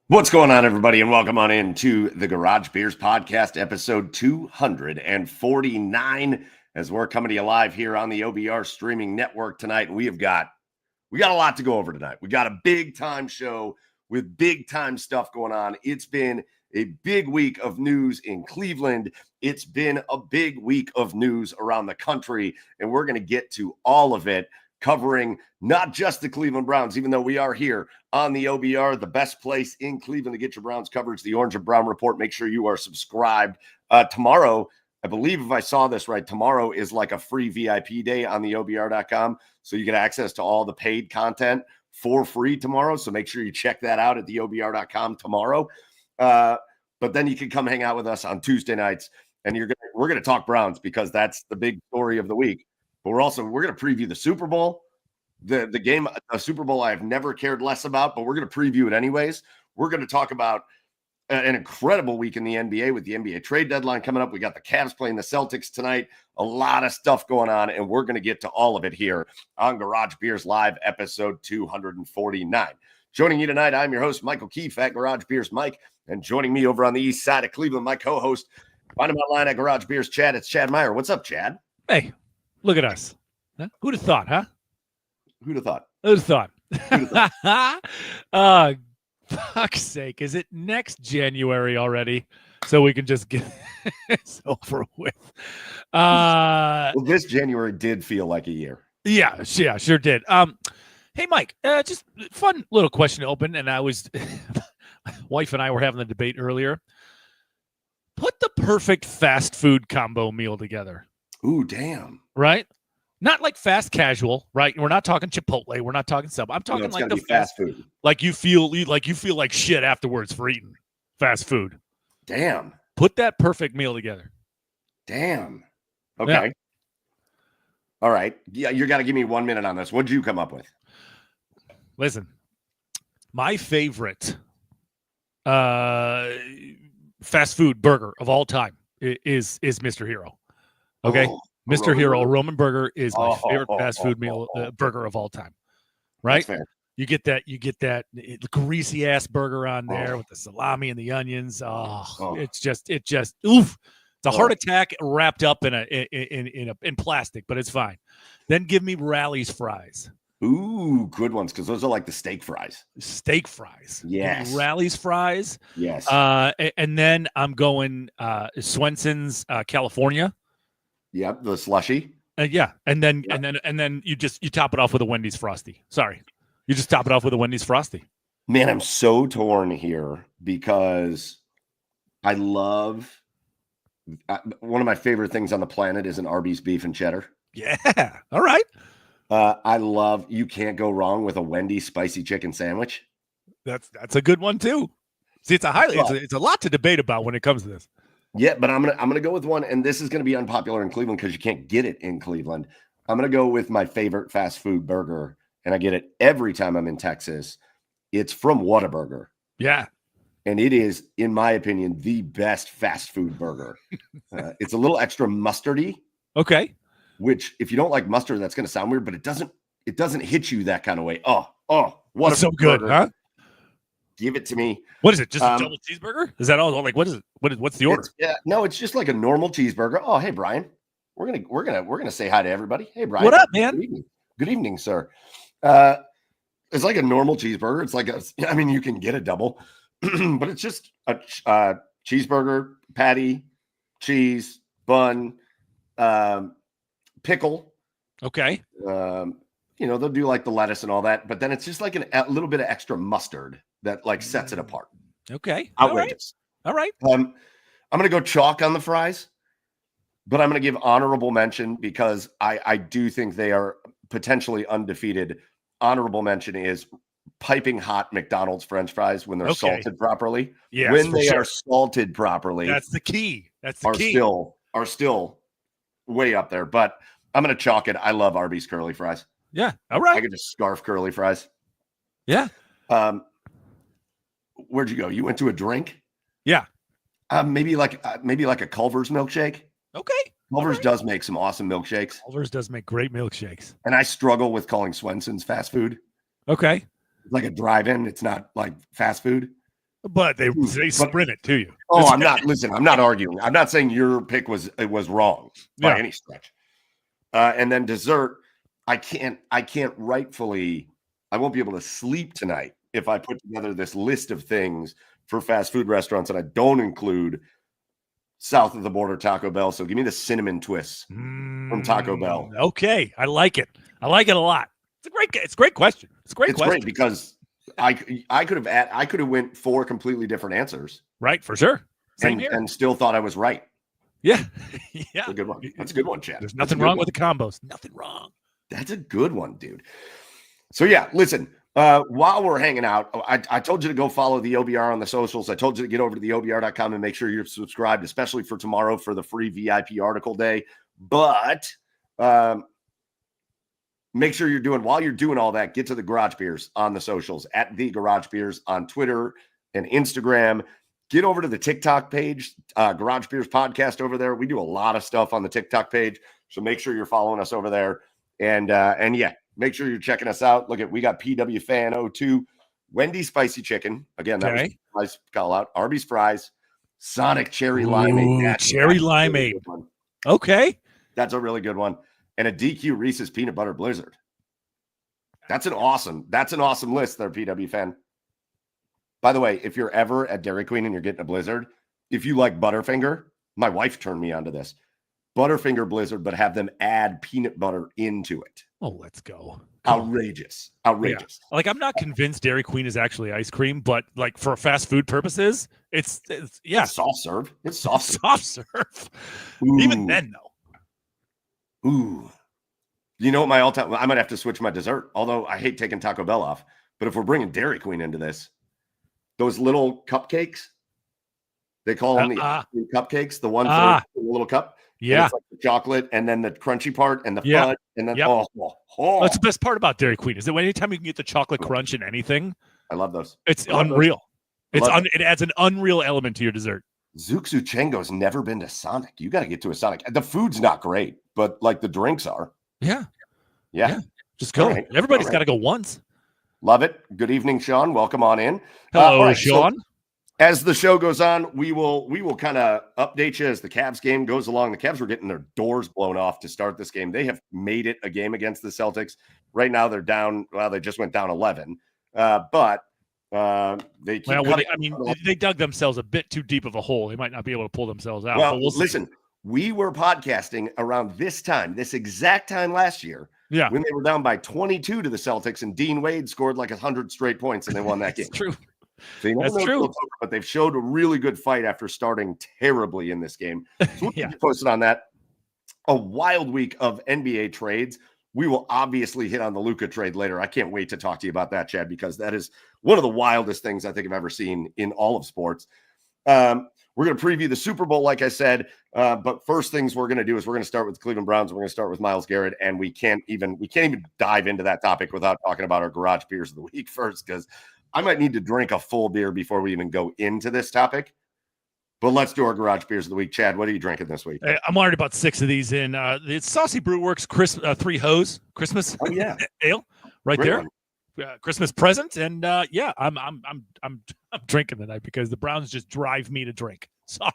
What's going on, everybody, and welcome on into the Garage Beers Podcast, episode 249, as we're coming to you live here on the OBR streaming network tonight. And we got a lot to go over tonight. We got a big-time show with big-time stuff going on. It's been a big week of news in Cleveland. It's been a big week of news around the country, and we're going to get to all of it, covering not just the Cleveland Browns, even though we are here on the OBR, the best place in Cleveland to get your Browns coverage, the Orange and Brown Report. Make sure you are subscribed. Tomorrow, I believe if I saw this right, tomorrow is like a free VIP day on the OBR.com. So you get access to all the paid content for free tomorrow. So make sure you check that out at the OBR.com tomorrow. But then you can come hang out with us on Tuesday nights, and we're gonna talk Browns because that's the big story of the week. But we're going to preview the Super Bowl, the game, a Super Bowl I've never cared less about, but we're going to preview it anyways. We're going to talk about an incredible week in the NBA with the NBA trade deadline coming up. We got the Cavs playing the Celtics tonight. A lot of stuff going on, and we're going to get to all of it here on Garage Beers Live, episode 249. Joining you tonight, I'm your host, Michael Keefe at Garage Beers Mike, and joining me over on the east side of Cleveland, my co-host, find him online at Garage Beers Chad. It's Chad Meyer. What's up, Chad? Hey. Look at us. Huh? Who'd have thought, huh? Who'd have thought? Who'd have thought? Fuck's sake. Is it next January already? So we can just get this over with. Well, this January did feel like a year. Yeah, sure did. Hey, Mike, just fun little question to open. And my wife and I were having the debate earlier. Put the perfect fast food combo meal together. Ooh, damn. Right? Not like fast casual, right? We're not talking Chipotle. We're not talking Sub. I'm talking like the fast food. Like you feel like shit afterwards for eating fast food. Damn. Put that perfect meal together. Damn. Okay. Yeah. All right. Yeah, you got to give me 1 minute on this. What'd you come up with? Listen, my favorite fast food burger of all time is Mr. Hero. Okay, Mr. Hero, Roman burger is my favorite fast food meal burger of all time. Right? You get that greasy ass burger on there with the salami and the onions. It's just oof. It's a heart attack wrapped up in plastic, but it's fine. Then give me Rally's fries. Ooh, good ones, because those are like the steak fries. Steak fries. Yes. Rally's fries. Yes. And then I'm going Swenson's California. Yep, the slushy. Yeah, and then you top it off with a Wendy's Frosty. Sorry, you just top it off with a Wendy's Frosty. Man, I'm so torn here because I love one of my favorite things on the planet is an Arby's beef and cheddar. Yeah, all right. You can't go wrong with a Wendy's spicy chicken sandwich. That's a good one too. See, it's a lot to debate about when it comes to this. Yeah, but I'm gonna go with one, and this is gonna be unpopular in Cleveland because you can't get it in Cleveland. I'm gonna go with my favorite fast food burger, and I get it every time I'm in Texas. It's from Whataburger. Yeah, and it is, in my opinion, the best fast food burger. It's a little extra mustardy. Okay. Which, if you don't like mustard, that's gonna sound weird, but it doesn't hit you that kind of way. Oh, what so good, burger. Huh? Give it to me. What is it? Just a double cheeseburger? Is that all? Like, what is it? What's the order? No, it's just like a normal cheeseburger. Oh, hey, Brian. We're gonna say hi to everybody. Hey, Brian. What up, man? Good evening, sir. It's like a normal cheeseburger. It's like you can get a double, but it's just a cheeseburger, patty, cheese, bun, pickle. Okay. They'll do like the lettuce and all that, but then it's just like a little bit of extra mustard that like sets it apart. Okay. Outrageous. All right. I'm going to go chalk on the fries, but I'm going to give honorable mention because I do think they are potentially undefeated. Honorable mention is piping hot McDonald's French fries when they're salted properly. Yeah, when they are salted properly. That's the key. Are still way up there, but I'm going to chalk it. I love Arby's curly fries. Yeah. All right. I could just scarf curly fries. Yeah. Where'd you go? You went to a drink? Yeah. Maybe like a Culver's milkshake. Okay. Culver's does make some awesome milkshakes. Culver's does make great milkshakes. And I struggle with calling Swenson's fast food. Okay. It's like a drive-in. It's not like fast food. But they sprint it to you. Oh, I'm not arguing. I'm not saying your pick was wrong by any stretch. And then dessert, I won't be able to sleep tonight if I put together this list of things for fast food restaurants and I don't include south of the border Taco Bell. So give me the cinnamon twists from Taco Bell. Okay. I like it. I like it a lot. It's a great question. It's great because I could have went 4 completely different answers. Right, for sure. Same here. And still thought I was right. Yeah. Yeah. That's a good one. That's a good one, Chad. There's nothing wrong with the combos. Nothing wrong. That's a good one, dude. So yeah, listen, while we're hanging out, I told you to go follow the OBR on the socials. I told you to get over to the OBR.com and make sure you're subscribed, especially for tomorrow for the free VIP article day. But make sure while you're doing all that, get to the Garage Beers on the socials at the Garage Beers on Twitter and Instagram. Get over to the TikTok page, Garage Beers Podcast over there. We do a lot of stuff on the TikTok page, so make sure you're following us over there. And yeah, make sure you're checking us out. We got PW Fan 02, Wendy's Spicy Chicken. Again, that was a nice call out. Arby's Fries, Sonic Cherry Limeade. Cherry Limeade. Okay. That's a really good one. And a DQ Reese's Peanut Butter Blizzard. That's an awesome list there, PW Fan. By the way, if you're ever at Dairy Queen and you're getting a Blizzard, if you like Butterfinger, my wife turned me onto this. Butterfinger Blizzard, but have them add peanut butter into it. Oh, let's go. Outrageous. Yeah. I'm not convinced Dairy Queen is actually ice cream, but for fast food purposes, it's soft serve. It's soft serve. Even then, though. Ooh. You know what my all-time, I might have to switch my dessert, although I hate taking Taco Bell off. But if we're bringing Dairy Queen into this, those little cupcakes, they call them the cupcakes, the one for the little cup. Yeah. It's like the chocolate and then the crunchy part and the fudge. And then, That's the best part about Dairy Queen is that anytime you can get the chocolate crunch in anything, I love those. It's unreal. It adds an unreal element to your dessert. Zuxu Chengo's never been to Sonic. You got to get to a Sonic. The food's not great, but the drinks are. Yeah. Just go. Right. Everybody's got to go once. Love it. Good evening, Sean. Welcome on in. Hello, Sean. So as the show goes on, we will kind of update you as the Cavs game goes along. The Cavs were getting their doors blown off to start this game. They have made it a game against the Celtics. Right now they're down. Well, they just went down 11. But they keep they dug themselves a bit too deep of a hole. They might not be able to pull themselves out. Well, listen, we were podcasting around this exact time last year. Yeah. When they were down by 22 to the Celtics and Dean Wade scored 100 straight points and they won that game. That's true. So that's true. But they've showed a really good fight after starting terribly in this game. So we'll keep you posted on that. A wild week of NBA trades. We will obviously hit on the Luka trade later. I can't wait to talk to you about that, Chad, because that is one of the wildest things I think I've ever seen in all of sports. We're going to preview the Super Bowl, like I said. But first things we're going to do is we're going to start with the Cleveland Browns. We're going to start with Myles Garrett, and we can't even dive into that topic without talking about our Garage Beers of the Week first, because I might need to drink a full beer before we even go into this topic. But let's do our Garage Beers of the Week. Chad, what are you drinking this week? I'm already about 6 of these in. It's Saucy Brewworks 3 Hose Christmas ale right Great there. Christmas present, and I'm drinking tonight because the Browns just drive me to drink. Sorry.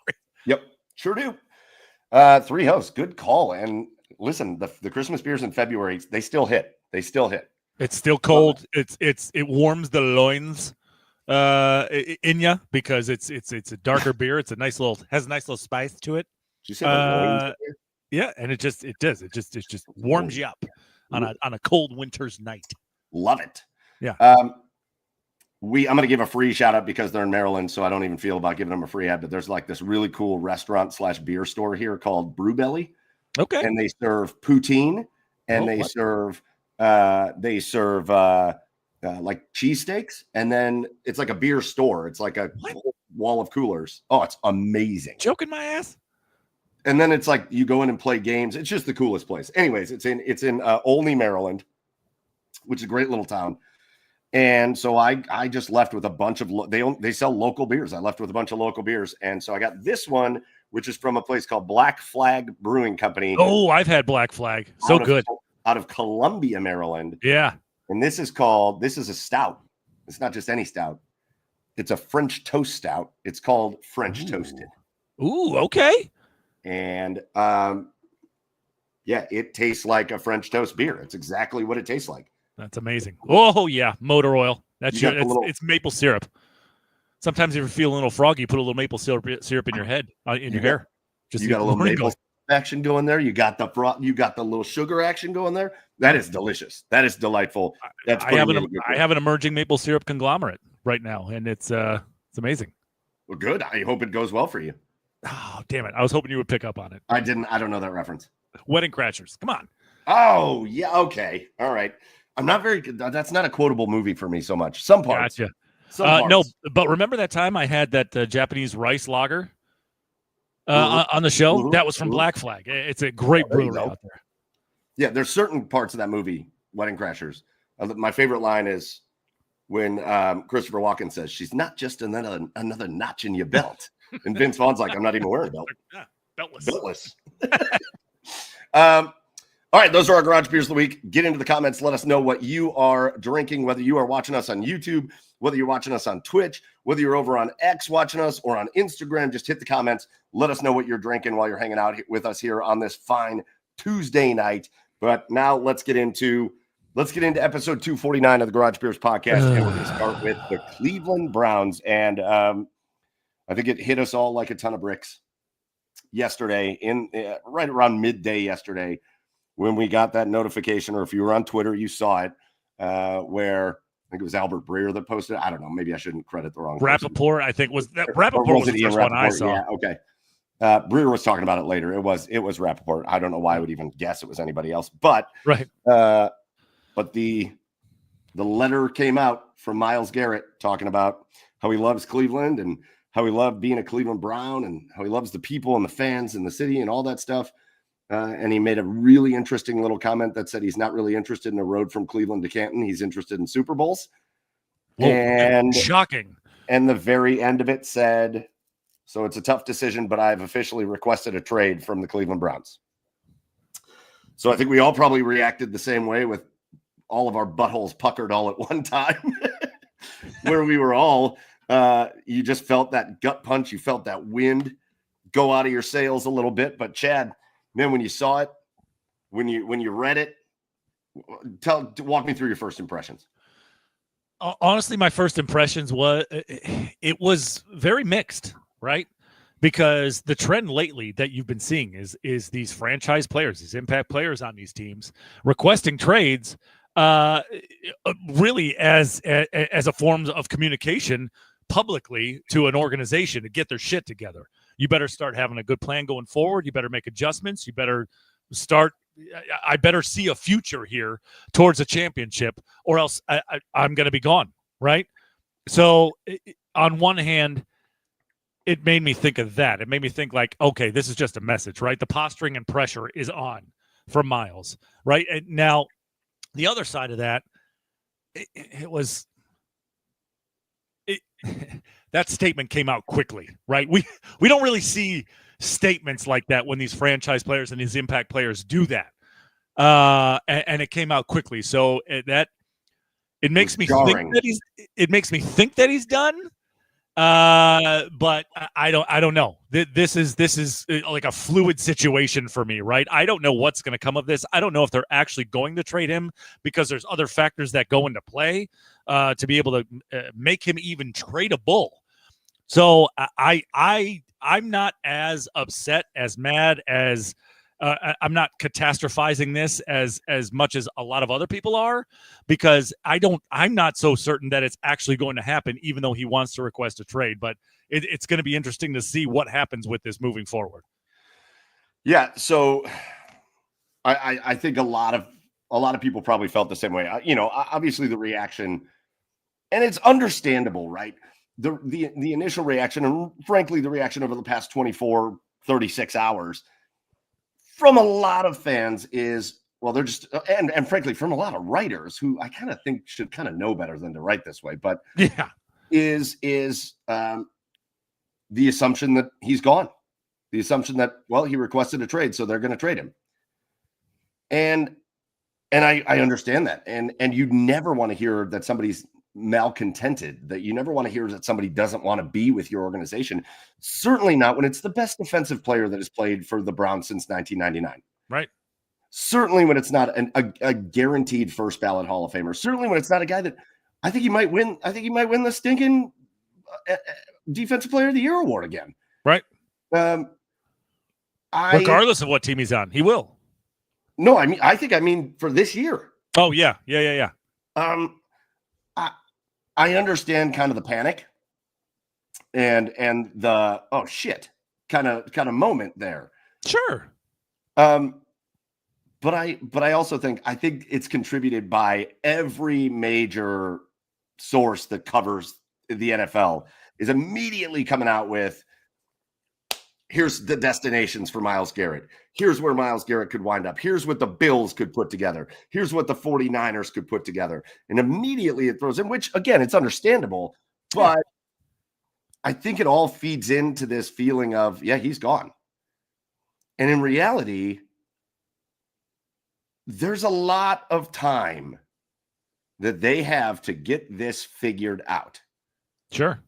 Yep, sure do. 3 Hose, good call. And listen, the Christmas beers in February, they still hit. It's still cold. It warms the loins in you because it's a darker beer. It's has a nice little spice to it. Did you say loins? Yeah, and it just warms you up on a cold winter's night. Love it. Yeah. I'm going to give a free shout out because they're in Maryland, so I don't even feel about giving them a free ad, but there's this really cool restaurant/beer store here called Brew Belly. Okay. And they serve poutine and they serve cheesesteaks, and then it's like a beer store. It's like a wall of coolers. Oh, it's amazing. Joking my ass. And then it's like you go in and play games. It's just the coolest place. Anyways, it's in Olney, Maryland, which is a great little town. And so I just left with a bunch of they sell local beers. I left with a bunch of local beers, and so I got this one, which is from a place called Black Flag Brewing Company. Oh, I've had Black Flag. So good. Out of Columbia, Maryland. Yeah. And this is a stout. It's not just any stout. It's a French toast stout. It's called French Toasted. Ooh, okay. And yeah, it tastes like a French toast beer. It's exactly what it tastes like. That's amazing. Oh yeah, motor oil. It's maple syrup. Sometimes if you feel a little froggy, you put a little maple syrup in your head, in your hair. Just you got a little maple action going there. You got the little sugar action going there. That is delicious. That is delightful. I have an emerging maple syrup conglomerate right now, and it's amazing. Well, good. I hope it goes well for you. Oh, damn it. I was hoping you would pick up on it. I didn't. I don't know that reference. Wedding Crashers. Come on. Oh, yeah. Okay. All right. I'm not very good. That's not a quotable movie for me so much. Some parts. Gotcha. No, but remember that time I had that Japanese rice lager on the show? That was from Black Flag. It's a great brewery out there. Yeah, there's certain parts of that movie, Wedding Crashers. My favorite line is when Christopher Walken says, "She's not just another notch in your belt." And Vince Vaughn's like, "I'm not even wearing a belt." Yeah, beltless. All right, those are our garage beers of the week. Get into the comments. Let us know what you are drinking, whether you are watching us on YouTube, whether you're watching us on Twitch, whether you're over on X watching us or on Instagram. Just hit the comments. Let us know what you're drinking while you're hanging out with us here on this fine Tuesday night. But now let's get into episode 249 of the Garage Beers podcast, and we're going to start with the Cleveland Browns. And I think it hit us all like a ton of bricks yesterday, right around midday yesterday, when we got that notification, or if you were on Twitter, you saw it, where I think it was Albert Breer that posted it. I don't know. Maybe I shouldn't credit the wrong Rappaport, person. I think was the first one I saw. Yeah, okay. Breer was talking about it later. It was Rappaport. I don't know why I would even guess it was anybody else, but right. But the letter came out from Myles Garrett talking about how he loves Cleveland and how he loved being a Cleveland Brown and how he loves the people and the fans and the city and all that stuff. And he made a really interesting little comment that said he's not really interested in a road from Cleveland to Canton. He's interested in Super Bowls. Whoa, and shocking. And the very end of it said, "So it's a tough decision, but I've officially requested a trade from the Cleveland Browns." So I think we all probably reacted the same way, with all of our buttholes puckered all at one time, where we were all, you just felt that gut punch. You felt that wind go out of your sails a little bit. But Chad, man, when you saw it, when you read it, walk me through your first impressions. Honestly, my first impressions was it was very mixed, right? Because the trend lately that you've been seeing is these franchise players, these impact players on these teams requesting trades, really as a form of communication publicly to an organization to get their shit together. You better start having a good plan going forward. You better make adjustments. You better start. I better see a future here towards a championship, or else I'm going to be gone. Right. So on one hand, it made me think of that. It made me think like, okay, this is just a message, right? The posturing and pressure is on for Myles, right? And now the other side of that, that statement came out quickly, right? We don't really see statements like that when these franchise players and these impact players do that. And it came out quickly. So it makes me think that he's done. But I don't know. This is like a fluid situation for me, right? I don't know what's going to come of this. I don't know if they're actually going to trade him, because there's other factors that go into play to be able to make him even tradable. So I'm not as upset, as mad as I'm not catastrophizing this as much as a lot of other people are, because I'm not so certain that it's actually going to happen, even though he wants to request a trade. But it's going to be interesting to see what happens with this moving forward. Yeah. So I think a lot of people probably felt the same way. Obviously the reaction, and it's understandable, right? The initial reaction, and frankly, the reaction over the past 24, 36 hours from a lot of fans is, well, they're just, and frankly, from a lot of writers who I kind of think should kind of know better than to write this way, but yeah, is the assumption that he's gone, the assumption that, well, he requested a trade, so they're going to trade him. And I understand that. And you never want to hear that somebody's malcontented, that you never want to hear that somebody doesn't want to be with your organization. Certainly not when it's the best defensive player that has played for the Browns since 1999. Right. Certainly when it's not a guaranteed first ballot Hall of Famer. Certainly when it's not a guy that I think he might win. I think he might win the stinking Defensive Player of the Year award again. Right. Regardless of what team he's on, he will. No, I mean for this year. Oh yeah. I understand kind of the panic and the oh shit kind of moment there. Sure. But I also think it's contributed by every major source that covers the NFL is immediately coming out with, here's the destinations for Myles Garrett. Here's where Myles Garrett could wind up. Here's what the Bills could put together. Here's what the 49ers could put together. And immediately it throws in, which, again, it's understandable. But I think it all feeds into this feeling of, yeah, he's gone. And in reality, there's a lot of time that they have to get this figured out. Sure.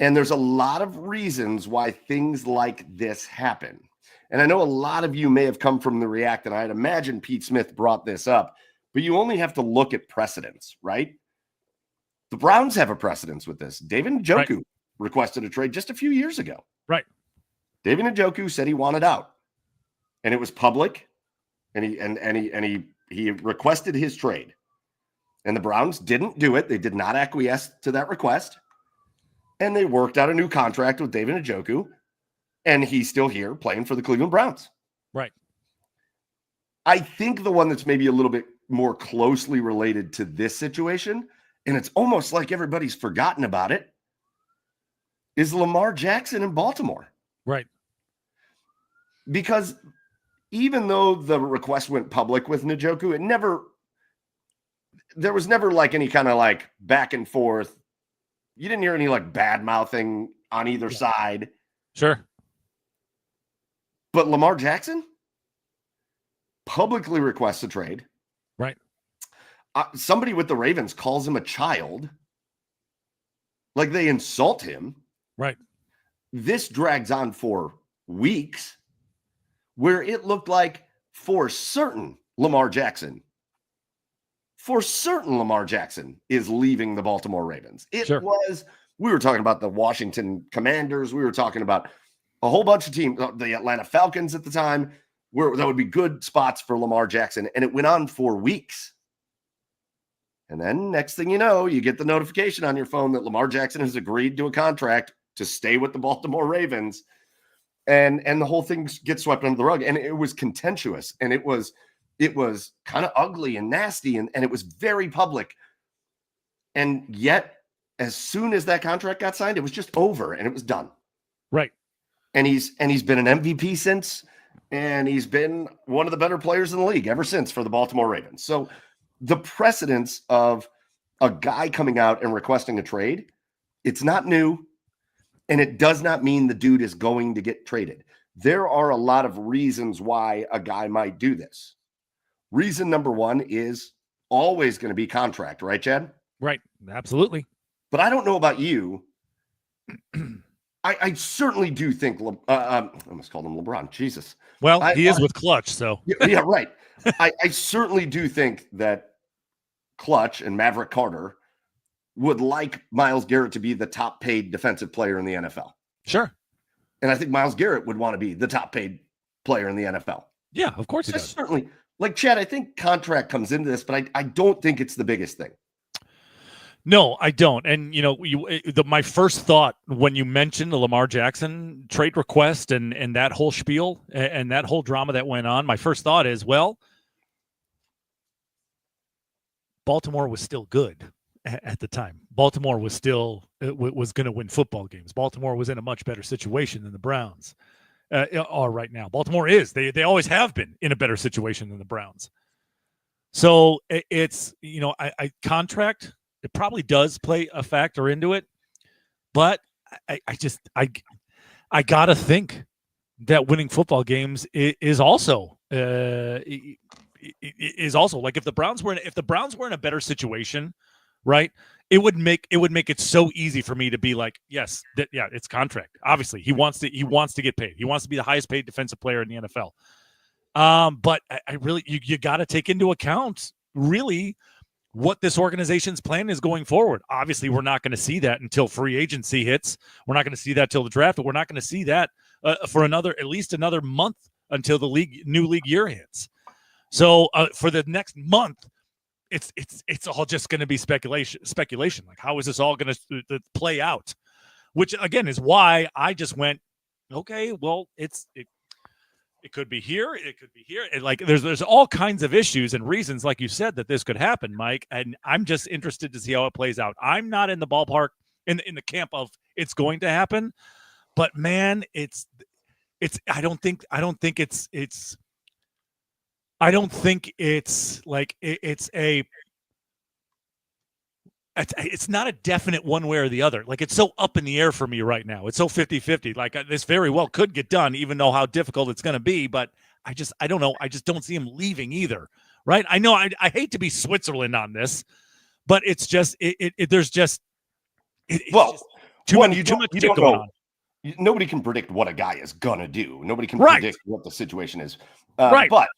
And there's a lot of reasons why things like this happen. And I know a lot of you may have come from the React, and I'd imagine Pete Smith brought this up, but you only have to look at precedents, right? The Browns have a precedence with this. David Njoku requested a trade just a few years ago. Right. David Njoku said he wanted out, and it was public, and he requested his trade. And the Browns didn't do it. They did not acquiesce to that request. And they worked out a new contract with David Njoku, and he's still here playing for the Cleveland Browns. Right. I think the one that's maybe a little bit more closely related to this situation, and it's almost like everybody's forgotten about it, is Lamar Jackson in Baltimore. Right. Because even though the request went public with Njoku, there was never like any kind of like back and forth. You didn't hear any like bad mouthing on either side. Sure. But Lamar Jackson publicly requests a trade. Right. Somebody with the Ravens calls him a child. Like they insult him. Right. This drags on for weeks where it looked like for certain Lamar Jackson is leaving the Baltimore Ravens. We were talking about the Washington Commanders. We were talking about a whole bunch of teams, the Atlanta Falcons at the time, where that would be good spots for Lamar Jackson. And it went on for weeks. And then next thing you know, you get the notification on your phone that Lamar Jackson has agreed to a contract to stay with the Baltimore Ravens. And the whole thing gets swept under the rug. And it was contentious. And it was kind of ugly and nasty. And it was very public. And yet, as soon as that contract got signed, it was just over and it was done. Right. And he's been an MVP since, and he's been one of the better players in the league ever since for the Baltimore Ravens. So the precedence of a guy coming out and requesting a trade, it's not new, and it does not mean the dude is going to get traded. There are a lot of reasons why a guy might do this. Reason number one is always going to be contract, right, Chad? Right. Absolutely. But I don't know about you. I certainly do think I almost called him LeBron. Jesus. Well, he is with Clutch, so. Yeah, right. I certainly do think that Clutch and Maverick Carter would like Myles Garrett to be the top paid defensive player in the NFL. Sure. And I think Myles Garrett would want to be the top paid player in the NFL. Yeah, of course he does. Certainly. Like, Chad, I think contract comes into this, but I don't think it's the biggest thing. No, I don't. And, my first thought when you mentioned the Lamar Jackson trade request and that whole spiel and that whole drama that went on, my first thought is, well, Baltimore was still good at the time. Baltimore was still was going to win football games. Baltimore was in a much better situation than the Browns are right now. Baltimore is. They always have been in a better situation than the Browns. So it's, I contract, it probably does play a factor into it, but I gotta think that winning football games is also like if the Browns were in a better situation right? It would make it so easy for me to be like, yes, it's contract. Obviously, he wants to get paid. He wants to be the highest paid defensive player in the NFL. But I really, you got to take into account really what this organization's plan is going forward. Obviously, we're not going to see that until free agency hits. We're not going to see that till the draft, but we're not going to see that for at least another month until the new league year hits. So for the next month, it's all just going to be speculation. Like, how is this all going to play out? Which again is why I just went, okay, well, it could be here. It could be here. And like, there's all kinds of issues and reasons, like you said, that this could happen, Mike. And I'm just interested to see how it plays out. I'm not in the ballpark in the camp of it's going to happen, but man, I don't think it's like it's not a definite one way or the other. Like, it's so up in the air for me right now. It's so 50-50. Like, this very well could get done, even though how difficult it's going to be. But I don't know. I just don't see him leaving either. Right. I know I hate to be Switzerland on this, but it's just, there's just, too much shit going on. Nobody can predict what a guy is going to do. Nobody can predict what the situation is. But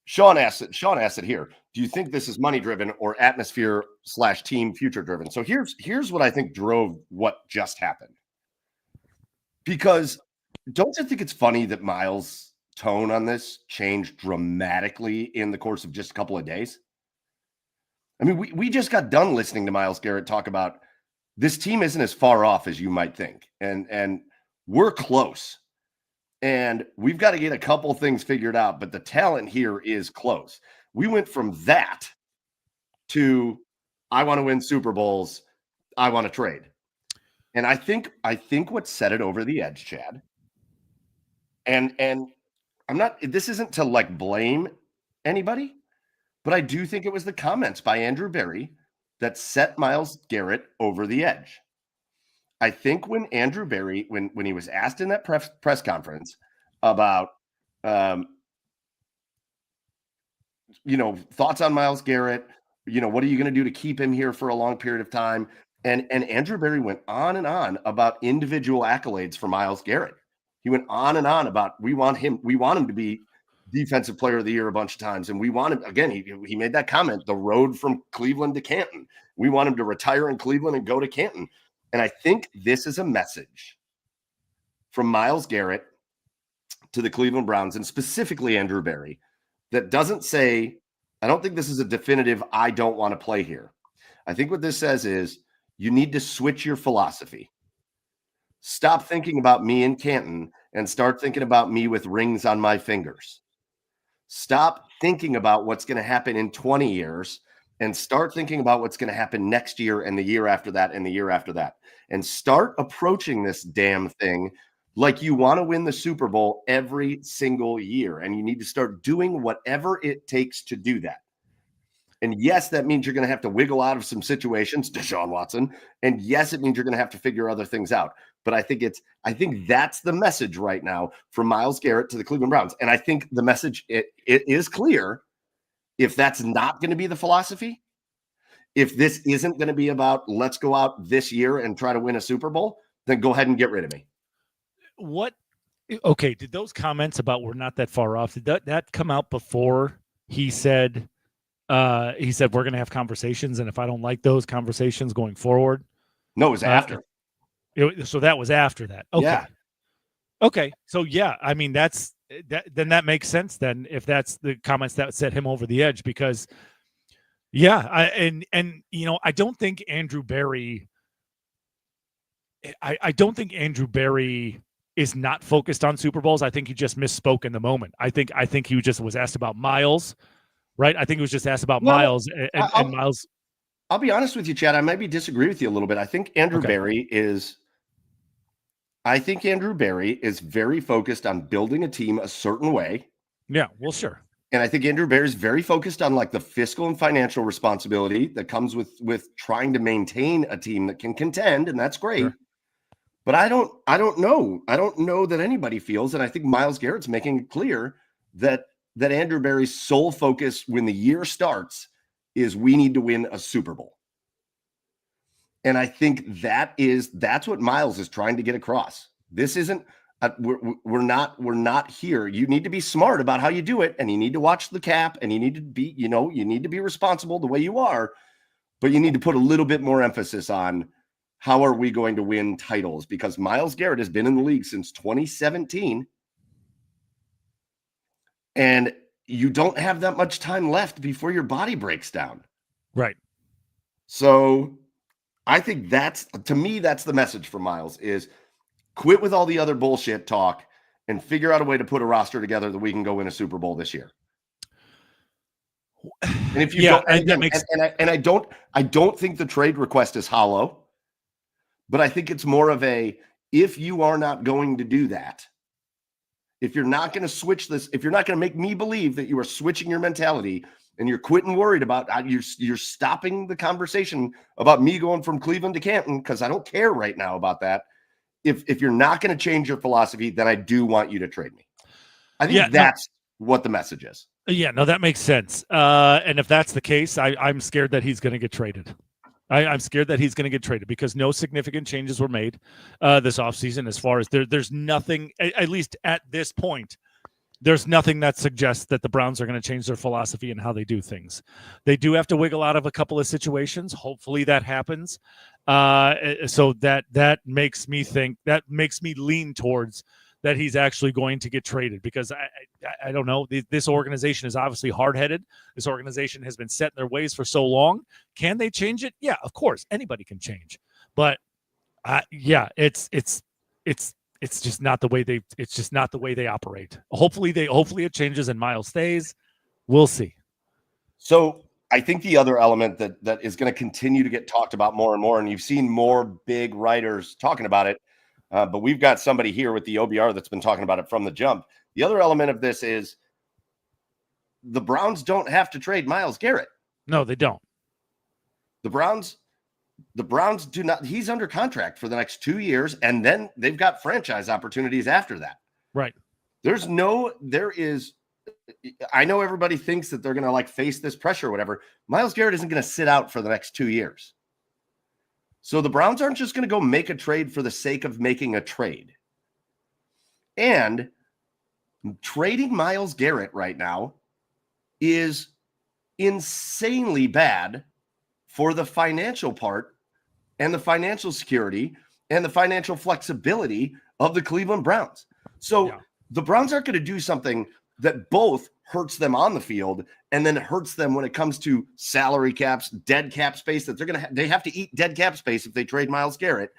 Sean asked it here. Do you think this is money driven or atmosphere / team future driven? So here's what I think drove what just happened. Because don't you think it's funny that Miles' tone on this changed dramatically in the course of just a couple of days? I mean, we just got done listening to Myles Garrett talk about this team isn't as far off as you might think. And we're close. And we've got to get a couple things figured out, but the talent here is close. We went from that to I want to win Super Bowls, I want to trade. And I think what set it over the edge, Chad, and I'm not, this isn't to like blame anybody, but I do think it was the comments by Andrew Berry that set Myles Garrett over the edge. I think when Andrew Berry, when he was asked in that press conference about, thoughts on Myles Garrett, what are you going to do to keep him here for a long period of time? And Andrew Berry went on and on about individual accolades for Myles Garrett. He went on and on about we want him to be defensive player of the year a bunch of times. And we want him, again, he made that comment, the road from Cleveland to Canton. We want him to retire in Cleveland and go to Canton. And I think this is a message from Myles Garrett to the Cleveland Browns, and specifically Andrew Berry, that doesn't say, I don't think this is a definitive, I don't want to play here. I think what this says is you need to switch your philosophy. Stop thinking about me in Canton and start thinking about me with rings on my fingers. Stop thinking about what's going to happen in 20 years and start thinking about what's going to happen next year and the year after that and the year after that. And start approaching this damn thing like you want to win the Super Bowl every single year. And you need to start doing whatever it takes to do that. And yes, that means you're going to have to wiggle out of some situations, Deshaun Watson. And yes, it means you're going to have to figure other things out. But I think that's the message right now from Myles Garrett to the Cleveland Browns. And I think the message, it is clear. If that's not going to be the philosophy, if this isn't going to be about let's go out this year and try to win a Super Bowl, then go ahead and get rid of me. Okay, did those comments about we're not that far off, did that come out before he said we're going to have conversations, and if I don't like those conversations going forward? No, it was after. So that was after that. Okay. Yeah. Okay. So yeah, I mean then that makes sense then if that's the comments that set him over the edge, because I don't think Andrew Berry is not focused on Super Bowls. I think he just misspoke in the moment. I think he just was asked about Myles, right? I think he was just asked about Myles and Myles. I'll be honest with you, Chad. I maybe disagree with you a little bit. I think Andrew Berry is very focused on building a team a certain way. Yeah, well, sure. And I think Andrew Berry is very focused on like the fiscal and financial responsibility that comes with trying to maintain a team that can contend, and that's great. Sure. But I don't know. I don't know that anybody feels, and I think Myles Garrett's making it clear that Andrew Berry's sole focus when the year starts is we need to win a Super Bowl. And I think that's what Miles is trying to get across. This isn't we're not here. You need to be smart about how you do it, and you need to watch the cap, and you need to be, you need to be responsible the way you are, but you need to put a little bit more emphasis on how are we going to win titles, because Myles Garrett has been in the league since 2017, and you don't have that much time left before your body breaks down. Right. So I think to me, that's the message from Myles is quit with all the other bullshit talk and figure out a way to put a roster together that we can go win a Super Bowl this year. And if you don't, I don't think the trade request is hollow, but I think it's more of if you are not going to do that, if you're not going to switch this, if you're not going to make me believe that you are switching your mentality and you're quitting worried about, you're stopping the conversation about me going from Cleveland to Canton, because I don't care right now about that. If you're not going to change your philosophy, then I do want you to trade me. I think that's what the message is. Yeah, no, that makes sense. And if that's the case, I'm scared that he's going to get traded. I'm scared that he's going to get traded because no significant changes were made this offseason as far as there's nothing, at least at this point, there's nothing that suggests that the Browns are going to change their philosophy and how they do things. They do have to wiggle out of a couple of situations. Hopefully that happens. So that makes me think, that makes me lean towards that he's actually going to get traded, because I don't know. This organization is obviously hard-headed. This organization has been set in their ways for so long. Can they change it? Yeah, of course. Anybody can change. But yeah, it's just not the way they operate. Hopefully it changes and Miles stays. We'll see. So I think the other element that is going to continue to get talked about more and more, and you've seen more big writers talking about it, but we've got somebody here with the OBR that's been talking about it from the jump. The other element of this is the Browns don't have to trade Myles Garrett. No, they don't. The Browns do not. He's under contract for the next 2 years, and then they've got franchise opportunities after that. Right. I know everybody thinks that they're going to face this pressure or whatever. Myles Garrett isn't going to sit out for the next 2 years. So the Browns aren't just going to go make a trade for the sake of making a trade. And trading Myles Garrett right now is insanely bad for the financial part and the financial security and the financial flexibility of the Cleveland Browns. So the Browns aren't going to do something that both hurts them on the field and then hurts them when it comes to salary caps, dead cap space, that they have to eat dead cap space if they trade Myles Garrett.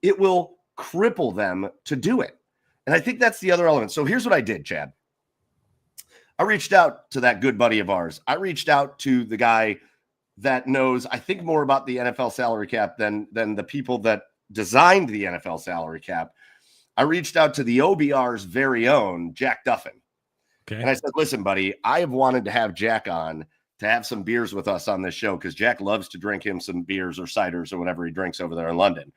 It will cripple them to do it. And I think that's the other element. So here's what I did, Chad. I reached out to that good buddy of ours. I reached out to the guy that knows, I think, more about the NFL salary cap than the people that designed the NFL salary cap. I reached out to the OBR's very own Jack Duffin. Okay. And I said, listen, buddy, I have wanted to have Jack on to have some beers with us on this show, because Jack loves to drink him some beers or ciders or whatever he drinks over there in London.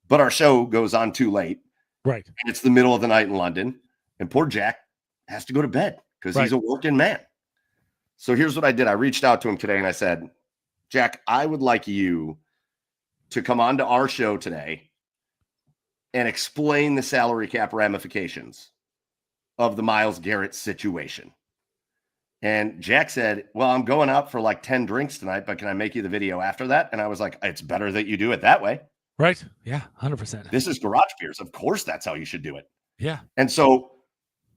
But our show goes on too late. Right. And it's the middle of the night in London. And poor Jack has to go to bed because he's a working man. So here's what I did. I reached out to him today and I said, Jack, I would like you to come on to our show today and explain the salary cap ramifications of the Myles Garrett situation. And Jack said, well, I'm going out for 10 drinks tonight, but can I make you the video after that? And I was like, it's better that you do it that way. Right. Yeah. 100%. This is Garage Beers. Of course, that's how you should do it. Yeah. And so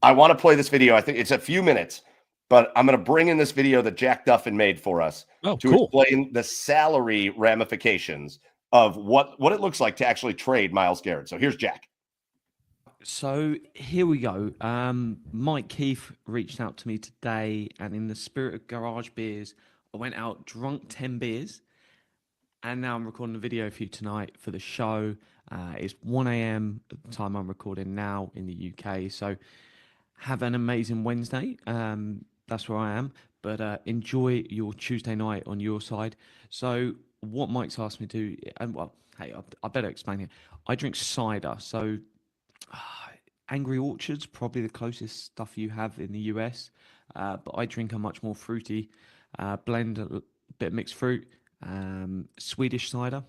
I want to play this video. I think it's a few minutes, but I'm going to bring in this video that Jack Duffin made for us to explain the salary ramifications of what it looks like to actually trade Myles Garrett. So here's Jack. So here we go. Mike Keith reached out to me today, and in the spirit of Garage Beers, I went out, drunk 10 beers, and now I'm recording a video for you tonight for the show. It's 1 a.m. at the time I'm recording now in the UK. So have an amazing Wednesday. That's where I am. But enjoy your Tuesday night on your side. So what Mike's asked me to do, and well, hey, I better explain it. I drink cider. So Angry Orchard's probably the closest stuff you have in the US. But I drink a much more fruity blend, a bit of mixed fruit, Swedish cider.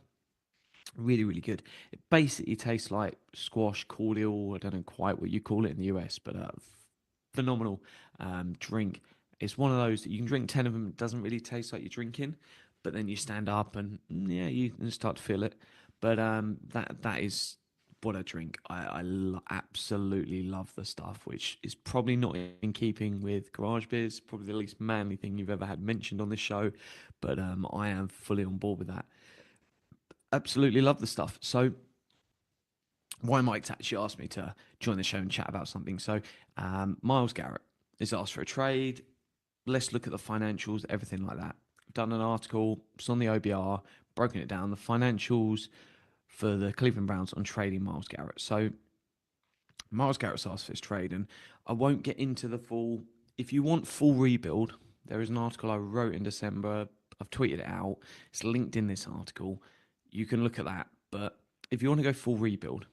Really, really good. It basically tastes like squash cordial. I don't know quite what you call it in the US, but phenomenal drink. It's one of those that you can drink 10 of them. It doesn't really taste like you're drinking, but then you stand up and yeah, you can start to feel it. But that is what I drink. Absolutely love the stuff, which is probably not in keeping with garage beers. Probably the least manly thing you've ever had mentioned on this show, but I am fully on board with that. Absolutely love the stuff. So why Mike's actually asked me to join the show and chat about something. So Miles Garrett is asked for a trade. Let's look at the financials, everything like that. I've done an article, it's on the OBR, broken it down, the financials for the Cleveland Browns on trading Miles Garrett. So Miles Garrett's asked for his trade, and I won't get into the full. If you want full rebuild, there is an article I wrote in December. I've tweeted it out. It's linked in this article. You can look at that. But if you want to go full rebuild,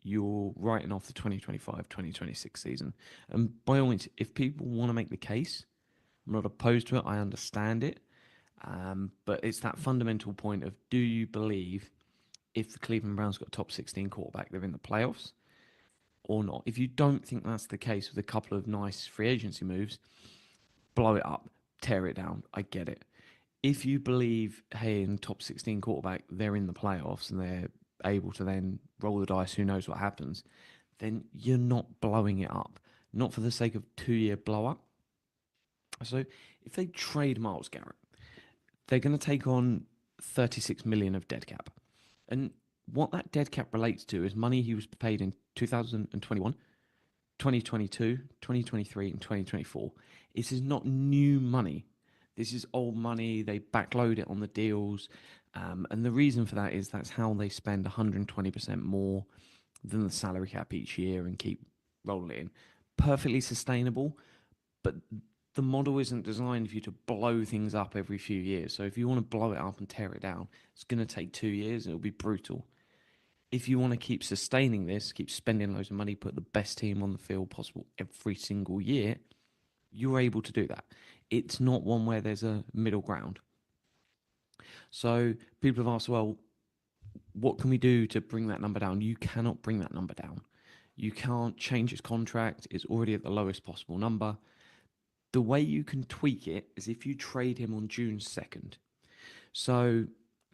you're writing off the 2025-2026 season. And by all means, if people want to make the case, I'm not opposed to it. I understand it. But it's that fundamental point of, do you believe if the Cleveland Browns got a top 16 quarterback, they're in the playoffs or not? If you don't think that's the case with a couple of nice free agency moves, blow it up, tear it down. I get it. If you believe, hey, in top 16 quarterback, they're in the playoffs and they're able to then roll the dice, who knows what happens, then you're not blowing it up. Not for the sake of 2-year blow up. So if they trade Miles Garrett, they're going to take on 36 million of dead cap. And what that dead cap relates to is money he was paid in 2021, 2022, 2023, and 2024. This is not new money. This is old money. They backload it on the deals. And the reason for that is that's how they spend 120% more than the salary cap each year and keep rolling it in. Perfectly sustainable, but the model isn't designed for you to blow things up every few years. So if you want to blow it up and tear it down, it's going to take 2 years. It'll be brutal. If you want to keep sustaining this, keep spending loads of money, put the best team on the field possible every single year, you're able to do that. It's not one where there's a middle ground. So people have asked, well, what can we do to bring that number down? You cannot bring that number down. You can't change his contract. It's already at the lowest possible number. The way you can tweak it is if you trade him on June 2nd. So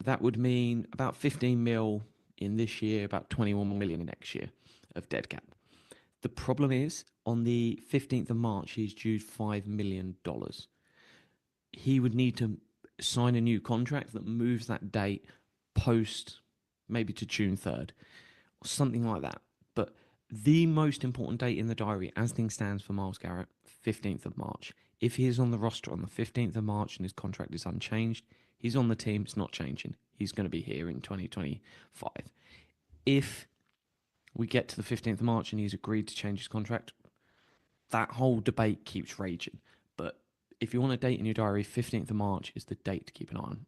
that would mean about 15 mil in this year, about 21 million in next year of dead cap. The problem is on the 15th of March, he's due $5 million. He would need to sign a new contract that moves that date post maybe to June 3rd or something like that. But the most important date in the diary, as things stands for Miles Garrett, 15th of March. If he is on the roster on the 15th of March and his contract is unchanged, he's on the team, it's not changing. He's going to be here in 2025. If we get to the 15th of March and he's agreed to change his contract, that whole debate keeps raging. But if you want a date in your diary, 15th of March is the date to keep an eye on.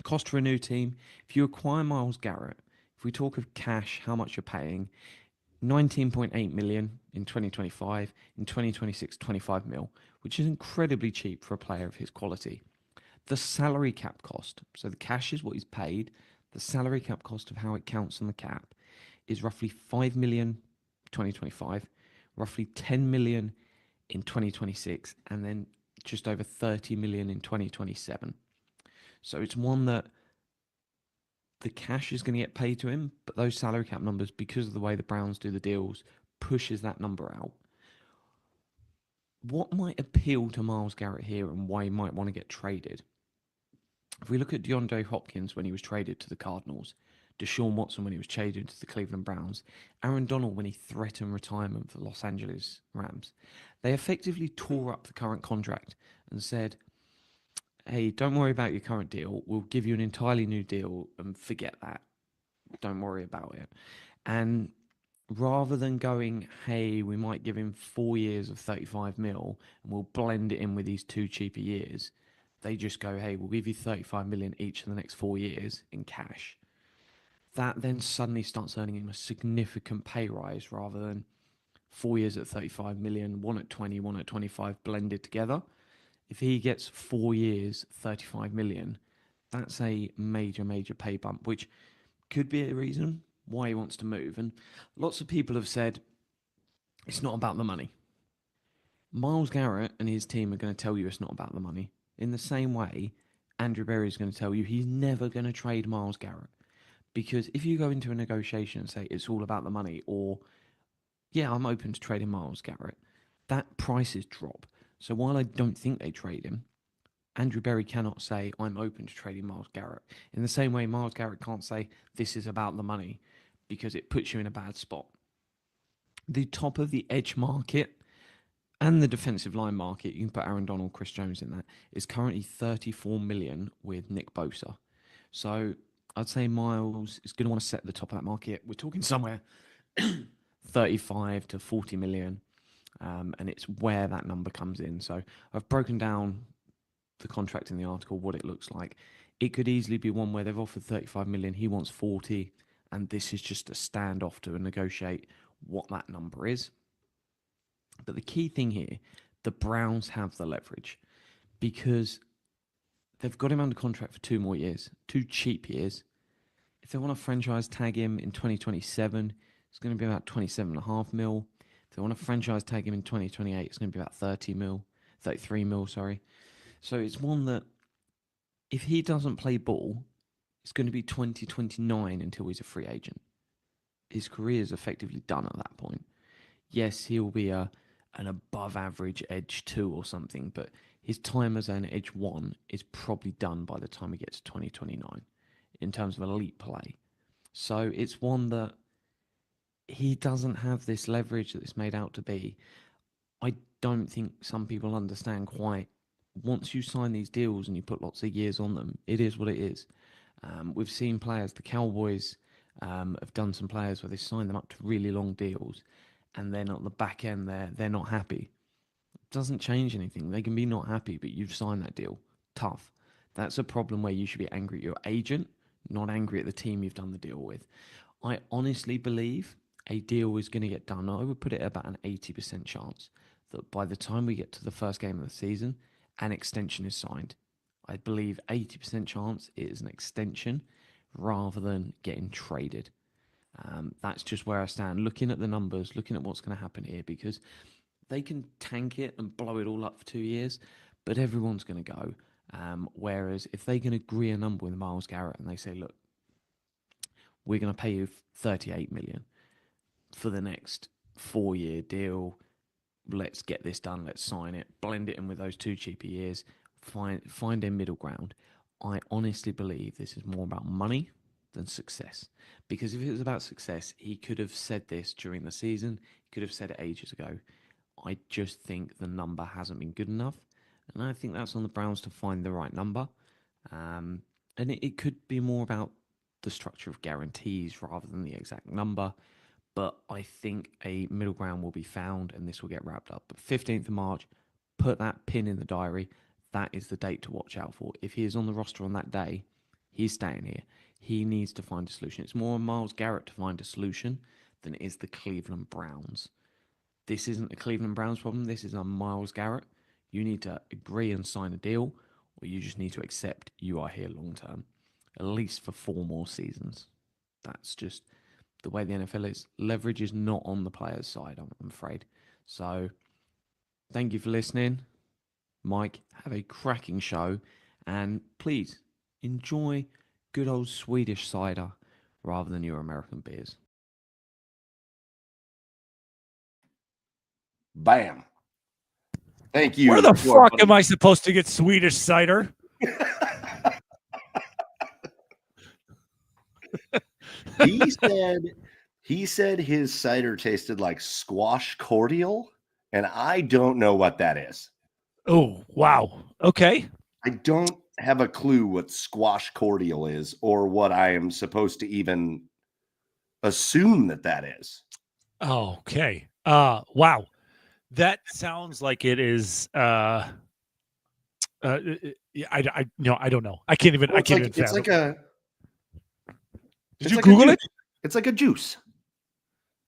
Cost for a new team. If you acquire Miles Garrett, if we talk of cash, how much you're paying, 19.8 million in 2025, in 2026, 25 mil, which is incredibly cheap for a player of his quality. The salary cap cost, so the cash is what he's paid, the salary cap cost of how it counts on the cap is roughly 5 million 2025, roughly 10 million in 2026, and then just over 30 million in 2027. So it's one that the cash is going to get paid to him, but those salary cap numbers, because of the way the Browns do the deals, pushes that number out. What might appeal to Miles Garrett here and why he might want to get traded? If we look at DeAndre Hopkins when he was traded to the Cardinals, Deshaun Watson when he was traded to the Cleveland Browns, Aaron Donald when he threatened retirement for the Los Angeles Rams, they effectively tore up the current contract and said, hey, don't worry about your current deal. We'll give you an entirely new deal and forget that. Don't worry about it. And rather than going, hey, we might give him 4 years of 35 mil and we'll blend it in with these 2 cheaper years, they just go, hey, we'll give you 35 million each in the next 4 years in cash. That then suddenly starts earning him a significant pay rise rather than 4 years at 35 million, one at 20, one at 25 blended together. If he gets 4 years, 35 million, that's a major, major pay bump, which could be a reason why he wants to move. And lots of people have said it's not about the money. Miles Garrett and his team are going to tell you it's not about the money. In the same way, Andrew Berry is going to tell you he's never going to trade Miles Garrett. Because if you go into a negotiation and say it's all about the money, or, yeah, I'm open to trading Miles Garrett, that prices drop. So while I don't think they trade him, Andrew Berry cannot say, I'm open to trading Miles Garrett. In the same way, Miles Garrett can't say, this is about the money, because it puts you in a bad spot. The top of the edge market and the defensive line market, you can put Aaron Donald, Chris Jones in that, is currently 34 million with Nick Bosa. So I'd say Miles is going to want to set the top of that market. We're talking somewhere 35 to 40 million. And it's where that number comes in. So I've broken down the contract in the article, what it looks like. It could easily be one where they've offered 35 million, he wants 40, and this is just a standoff to negotiate what that number is. But the key thing here, the Browns have the leverage because they've got him under contract for 2 more years, 2 cheap years. If they want to franchise tag him in 2027, it's going to be about 27.5 mil. If they want to franchise tag him in 2028, it's going to be about 33 mil, sorry. So it's one that if he doesn't play ball, it's going to be 2029 until he's a free agent. His career is effectively done at that point. Yes, he'll be an above average edge 2 or something, but his time as an edge 1 is probably done by the time he gets to 2029 in terms of elite play. So it's one that he doesn't have this leverage that it's made out to be. I don't think some people understand quite. Once you sign these deals and you put lots of years on them, it is what it is. We've seen players, the Cowboys have done some players where they sign them up to really long deals, and then at the back end they're not happy. It doesn't change anything. They can be not happy, but you've signed that deal. Tough. That's a problem where you should be angry at your agent, not angry at the team you've done the deal with. I honestly believe a deal is going to get done. I would put it about an 80% chance that by the time we get to the first game of the season, an extension is signed. I believe 80% chance it is an extension rather than getting traded. That's just where I stand. Looking at the numbers, looking at what's going to happen here, because they can tank it and blow it all up for 2 years, but everyone's going to go. Whereas if they can agree a number with Myles Garrett and they say, look, we're going to pay you 38 million for the next 4-year deal. Let's get this done. Let's sign it. Blend it in with those 2 cheaper years. Find a middle ground. I honestly believe this is more about money than success. Because if it was about success, he could have said this during the season. He could have said it ages ago. I just think the number hasn't been good enough. And I think that's on the Browns to find the right number. And it could be more about the structure of guarantees rather than the exact number. But I think a middle ground will be found and this will get wrapped up. But 15th of March, put that pin in the diary. That is the date to watch out for. If he is on the roster on that day, he's staying here. He needs to find a solution. It's more on Myles Garrett to find a solution than it is the Cleveland Browns. This isn't a Cleveland Browns problem. This is on Myles Garrett. You need to agree and sign a deal, or you just need to accept you are here long term, at least for 4 more seasons. That's just the way the NFL is. Leverage is not on the player's side, I'm afraid. So thank you for listening. Mike, have a cracking show. And please enjoy good old Swedish cider rather than your American beers. Bam. Thank you. Where the fuck am I supposed to get Swedish cider? He said his cider tasted like squash cordial, and I don't know what that is. Oh, wow. Okay. I don't have a clue what squash cordial is or what I am supposed to even assume that is. Okay. Wow. That sounds like it is I don't know. I can't even Did you Google it? It's like a juice.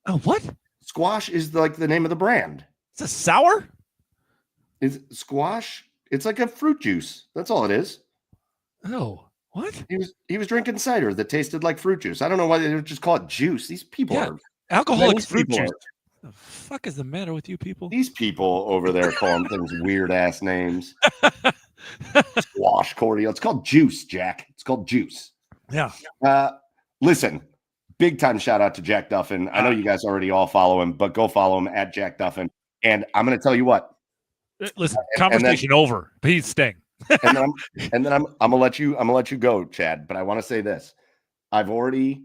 Oh, what? Squash is like the name of the brand. It's a sour? Is squash? It's like a fruit juice. That's all it is. Oh. What? He was drinking cider that tasted like fruit juice. I don't know why they just call it juice. These people are alcoholic these fruit people juice. are- The fuck is the matter with you people? These people over there calling things weird ass names. Squash cordial. It's called juice, Jack. It's called juice. Yeah. Listen, big time shout out to Jack Duffin. I know you guys already all follow him, but go follow him at Jack Duffin. And I'm going to tell you what. Listen, conversation over. He's staying. and then I'm gonna let you go, Chad. But I want to say this. I've already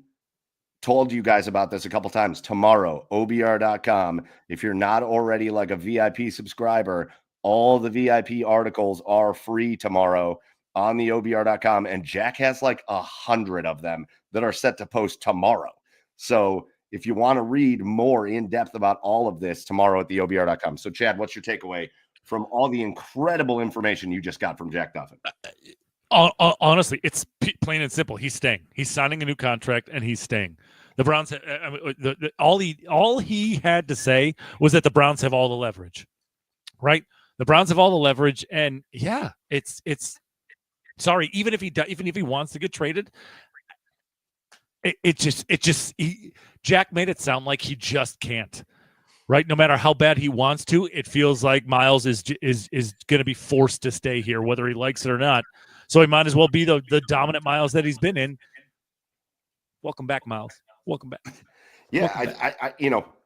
told you guys about this a couple times. Tomorrow, OBR.com. If you're not already like a VIP subscriber, all the VIP articles are free tomorrow on the OBR.com. And Jack has like 100 of them that are set to post tomorrow. So if you want to read more in depth about all of this tomorrow at the OBR.com. So Chad, what's your takeaway from all the incredible information you just got from Jack Duffin? Honestly, it's plain and simple. He's staying. He's signing a new contract, and he's staying. The Browns, all he had to say was that the Browns have all the leverage, right? The Browns have all the leverage, and yeah, it's. Sorry, even if he wants to get traded, Jack made it sound like he just can't. Right, no matter how bad he wants to, it feels like Miles is going to be forced to stay here, whether he likes it or not. So he might as well be the dominant Miles that he's been in. Welcome back, Miles. Welcome back. Yeah, Welcome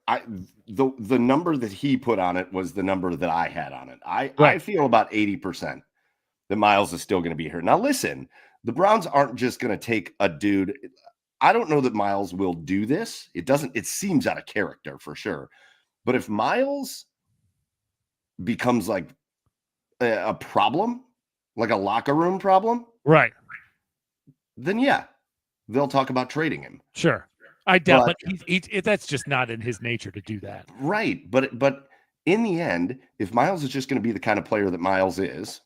back. The number that he put on it was the number that I had on it. I feel about 80% that Miles is still going to be here. Now, listen, the Browns aren't just going to take a dude. I don't know that Miles will do this. It seems out of character for sure. But if Miles becomes like a problem, like a locker room problem, right, then yeah, they'll talk about trading him. Sure. I doubt, but that's just not in his nature to do that. Right. But in the end, if Miles is just going to be the kind of player that Miles is,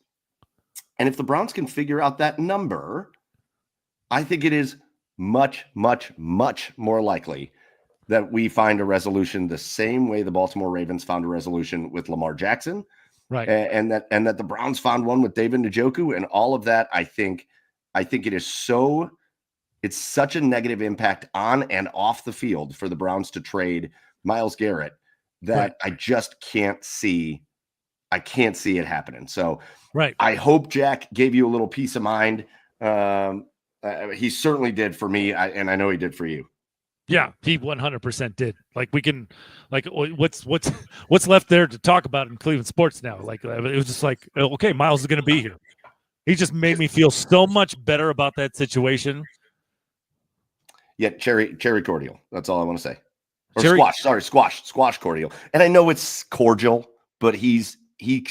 and if the Browns can figure out that number, I think it is much, much, much more likely that we find a resolution the same way the Baltimore Ravens found a resolution with Lamar Jackson, right? And that the Browns found one with David Njoku, and all of that. I think it's such a negative impact on and off the field for the Browns to trade Myles Garrett that I just can't see. I can't see it happening. So I hope Jack gave you a little peace of mind. He certainly did for me, and I know he did for you. Yeah, he 100% did. Like what's left there to talk about in Cleveland sports now? Like it was just like, okay, Miles is going to be here. He just made me feel so much better about that situation. Yeah, cherry cordial. That's all I want to say. Or squash cordial. And I know it's cordial, but he's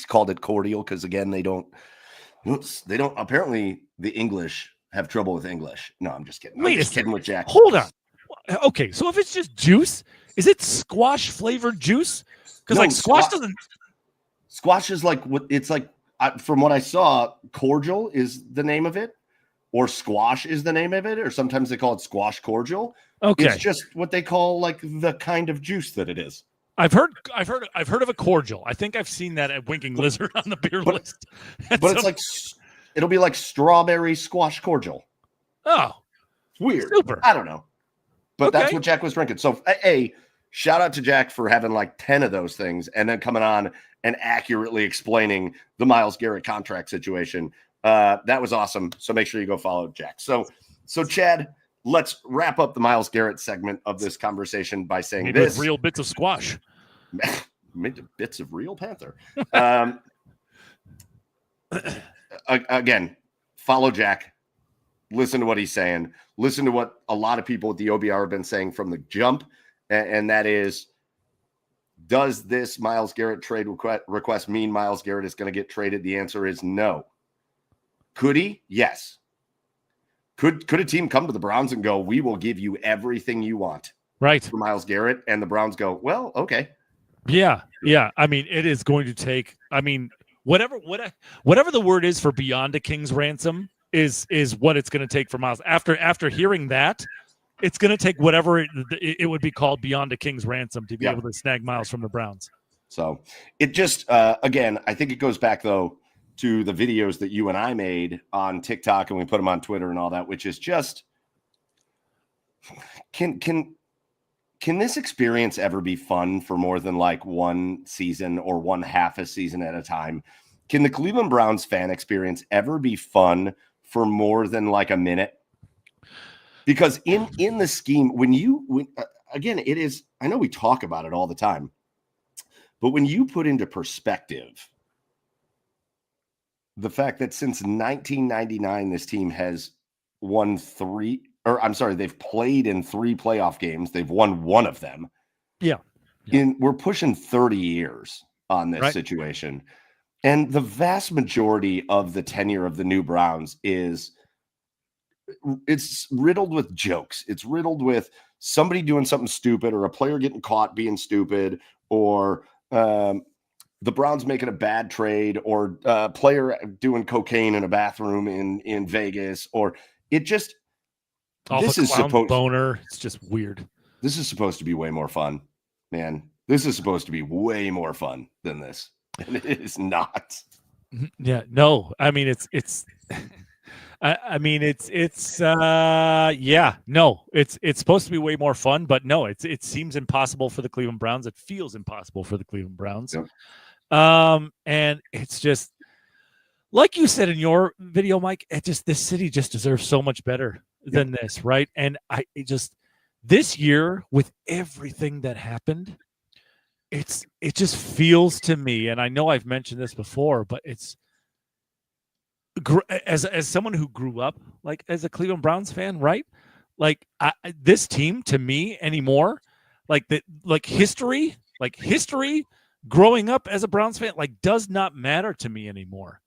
called it cordial because again, they don't apparently the English have trouble with English. No, I'm just kidding. I'm just kidding with Jack. Hold on. Okay, so if it's just juice, is it squash flavored juice? Because squash doesn't. Squash is like what it's like. From what I saw, cordial is the name of it, or squash is the name of it, or sometimes they call it squash cordial. Okay, it's just what they call like the kind of juice that it is. I've heard of a cordial. I think I've seen that at Winking Lizard on the beer list. But it's like it'll be like strawberry squash cordial. Oh, it's weird. Super. I don't know. But that's what Jack was drinking. So, shout out to Jack for having like 10 of those things and then coming on and accurately explaining the Myles Garrett contract situation. That was awesome. So make sure you go follow Jack. So Chad, let's wrap up the Myles Garrett segment of this conversation by saying made this. Real bits of squash. Made bits of real Panther. Again, follow Jack. Listen to what he's saying. Listen to what a lot of people at the OBR have been saying from the jump, and that is, does this Myles Garrett trade request mean Myles Garrett is going to get traded? The answer is no. Could he? Yes. Could a team come to the Browns and go, we will give you everything you want for Myles Garrett, and the Browns go, well, okay. Yeah. I mean, it is going to take, whatever the word is for beyond a king's ransom is what it's going to take for Myles. After hearing that, it's going to take whatever it would be called beyond a king's ransom to be able to snag Myles from the Browns. So it just, again, I think it goes back, though, to the videos that you and I made on TikTok and we put them on Twitter and all that, which is just, can this experience ever be fun for more than like one season or one half a season at a time? Can the Cleveland Browns fan experience ever be fun for more than like a minute? Because in the scheme, again, it is, I know we talk about it all the time, but when you put into perspective the fact that since 1999, this team has won they've played in 3 playoff games. They've won one of them. Yeah. We're pushing 30 years on this situation. And the vast majority of the tenure of the new Browns it's riddled with jokes. It's riddled with somebody doing something stupid or a player getting caught being stupid or the Browns making a bad trade or a player doing cocaine in a bathroom in Vegas, or it just, this is supposed boner. It's just weird. This is supposed to be way more fun, man. This is supposed to be way more fun than this. And it is not. Yeah, no, I mean, it's supposed to be way more fun, but no, it seems impossible for the Cleveland Browns. It feels impossible for the Cleveland Browns. Yep. And it's just like you said in your video, Mike, this city just deserves so much better than this. Right. And this year with everything that happened, it just feels to me, and I know I've mentioned this before, but it's as someone who grew up like as a Cleveland Browns fan, right? Like this team to me anymore, history growing up as a Browns fan, does not matter to me anymore.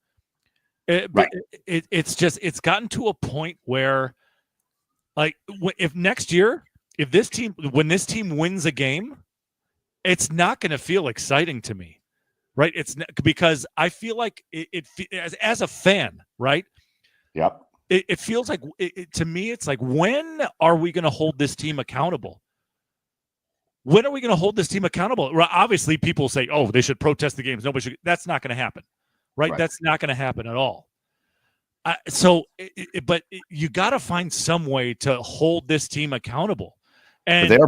It's gotten to a point where, when this team wins a game, it's not going to feel exciting to me, right? It's not, because I feel like as a fan, right? Yep. It feels like to me, it's like, when are we going to hold this team accountable? When are we going to hold this team accountable? Well, obviously, people say, "Oh, they should protest the games." Nobody should. That's not going to happen, right? That's not going to happen at all. But you got to find some way to hold this team accountable. And but they are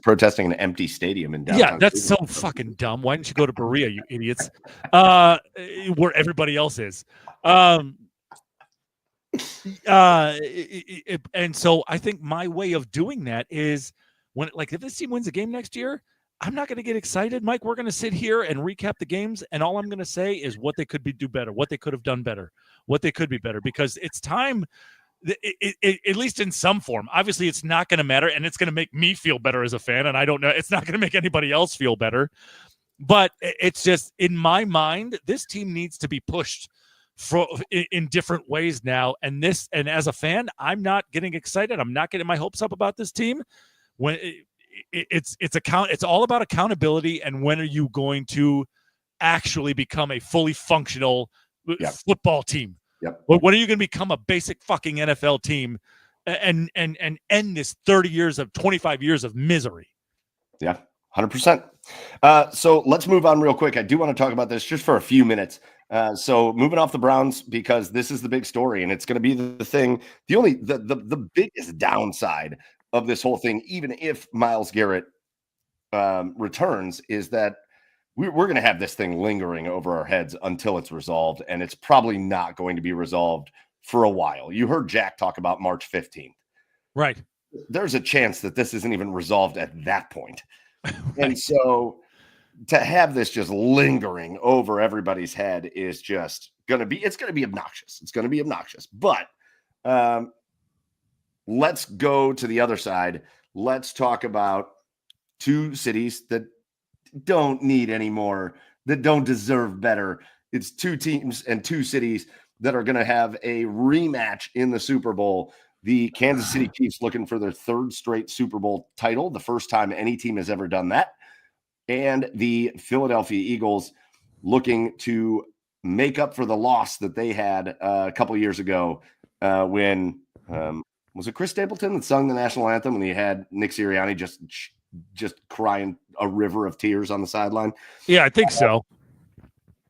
protesting an empty stadium in downtown. Yeah, that's so fucking dumb. Why didn't you go to Berea, you idiots? Where everybody else is. And so I think my way of doing that is if this team wins a game next year, I'm not going to get excited, Mike. We're going to sit here and recap the games, and all I'm going to say is what they could do better, what they could have done better, what they could be better, because it's time. At least in some form. Obviously, it's not going to matter, and it's going to make me feel better as a fan, and I don't know, it's not going to make anybody else feel better. But it's just, in my mind, this team needs to be pushed in different ways now. And as a fan, I'm not getting excited. I'm not getting my hopes up about this team. When it's all about accountability, and when are you going to actually become a fully functional football team? Yep. When are you going to become a basic fucking NFL team and end this 25 years of misery? Yeah, 100%. So let's move on real quick. I do want to talk about this just for a few minutes. So moving off the Browns, because this is the big story, and it's going to be the thing. The biggest downside of this whole thing, even if Myles Garrett returns, is that we're going to have this thing lingering over our heads until it's resolved, and it's probably not going to be resolved for a while. You heard Jack talk about March 15th. Right. There's a chance that this isn't even resolved at that point. Right. And so to have this just lingering over everybody's head is just going to be obnoxious. It's going to be obnoxious. But let's go to the other side. Let's talk about two cities that don't need any more, that don't deserve better. It's two teams and two cities that are going to have a rematch in the Super Bowl. The Kansas City Chiefs looking for their third straight Super Bowl title, the first time any team has ever done that. And the Philadelphia Eagles looking to make up for the loss that they had a couple of years ago when was it Chris Stapleton that sung the national anthem, and he had Nick Sirianni just crying a river of tears on the sideline? Yeah, I think so.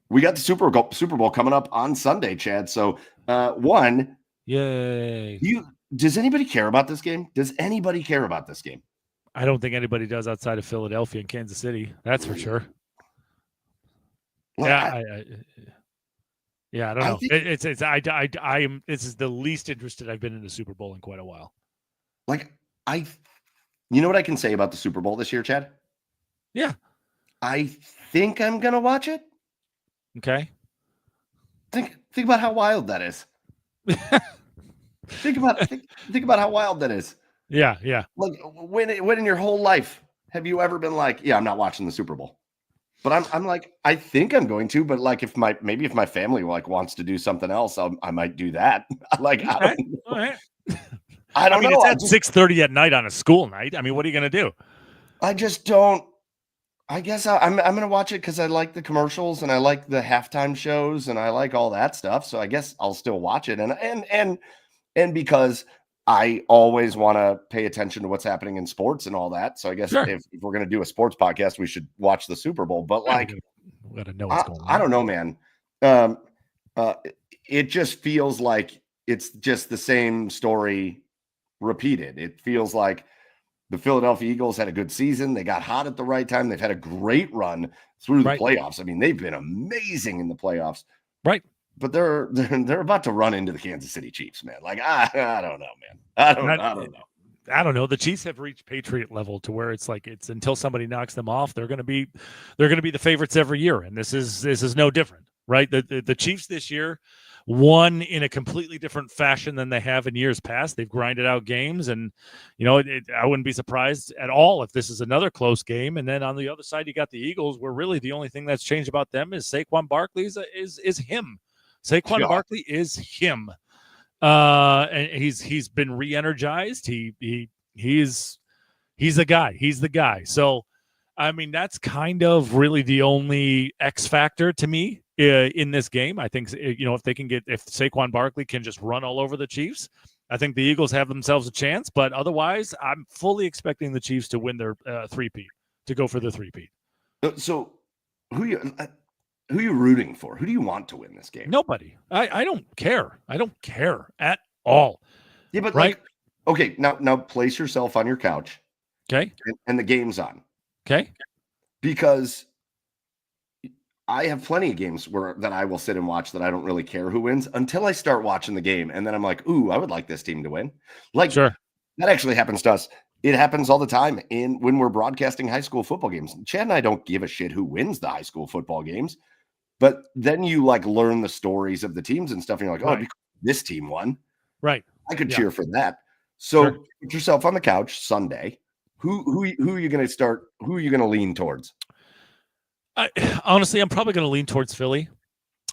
we got the Super Bowl coming up on Sunday, Chad. So, one, Yay. does anybody care about this game? Does anybody care about this game? I don't think anybody does outside of Philadelphia and Kansas City. That's for sure. Like, I don't know. This is the least interested I've been in the Super Bowl in quite a while. Like, you know what I can say about the Super Bowl this year, Chad? Yeah. I think I'm gonna watch it. Okay. Think about how wild that is. think about how wild that is. Yeah. Like, when in your whole life have you ever been like, yeah, I'm not watching the Super Bowl? But I'm like, I think I'm going to, but like, if my family like wants to do something else, I might do that. Like, okay. I don't know. All right. I don't know. It's at 6:30 at night on a school night. I mean, what are you going to do? I just don't. I guess I'm going to watch it because I like the commercials and I like the halftime shows and I like all that stuff. So I guess I'll still watch it. And because I always want to pay attention to what's happening in sports and all that. So I guess if we're going to do a sports podcast, we should watch the Super Bowl. But like, we got to know what's going on. I don't know, man. It just feels like it's just the same story repeated. It feels like the Philadelphia Eagles had a good season. They got hot at the right time. They've had a great run through the playoffs. I mean, they've been amazing in the playoffs. Right. But they're about to run into the Kansas City Chiefs, man. Like, I don't know, man. I don't know. I don't know. The Chiefs have reached Patriot level to where it's like it's until somebody knocks them off, they're going to be the favorites every year, and this is no different, right? The Chiefs this year won in a completely different fashion than they have in years past. They've grinded out games, and I wouldn't be surprised at all if this is another close game. And then on the other side, you got the Eagles, where really the only thing that's changed about them is Saquon Barkley is him. Saquon Barkley is him. And he's been re-energized. He's a guy. He's the guy. So, I mean, that's kind of really the only X factor to me in this game. I think, if Saquon Barkley can just run all over the Chiefs, I think the Eagles have themselves a chance. But otherwise, I'm fully expecting the Chiefs to win their three-peat, to go for the three-peat. So who are you rooting for? Who do you want to win this game? Nobody. I don't care. I don't care at all. Yeah, but right? Okay, now place yourself on your couch. Okay. And the game's on. Okay. Because I have plenty of games that I will sit and watch that I don't really care who wins until I start watching the game. And then I'm like, ooh, I would like this team to win. Like, sure. That actually happens to us. It happens all the time when we're broadcasting high school football games. Chad and I don't give a shit who wins the high school football games. But then you like learn the stories of the teams and stuff. And you're like, this team won. Right. I could cheer for that. So put yourself on the couch Sunday. Who are you going to start? Who are you going to lean towards? Honestly, I'm probably going to lean towards Philly,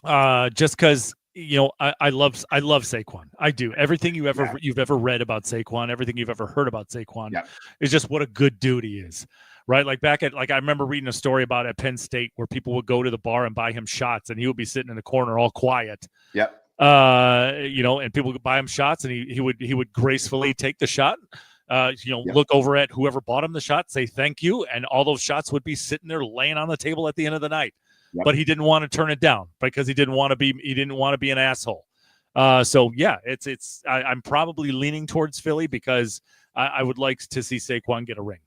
just because I love Saquon. I do. Everything you've ever read about Saquon, everything you've ever heard about Saquon, is just what a good dude he is. Right, like I remember reading a story about at Penn State where people would go to the bar and buy him shots, and he would be sitting in the corner all quiet. Yep. And people would buy him shots, and he would gracefully take the shot. Look over at whoever bought him the shot, say thank you, and all those shots would be sitting there laying on the table at the end of the night. Yep. But he didn't want to turn it down because he didn't want to be an asshole. I'm probably leaning towards Philly because I would like to see Saquon get a ring.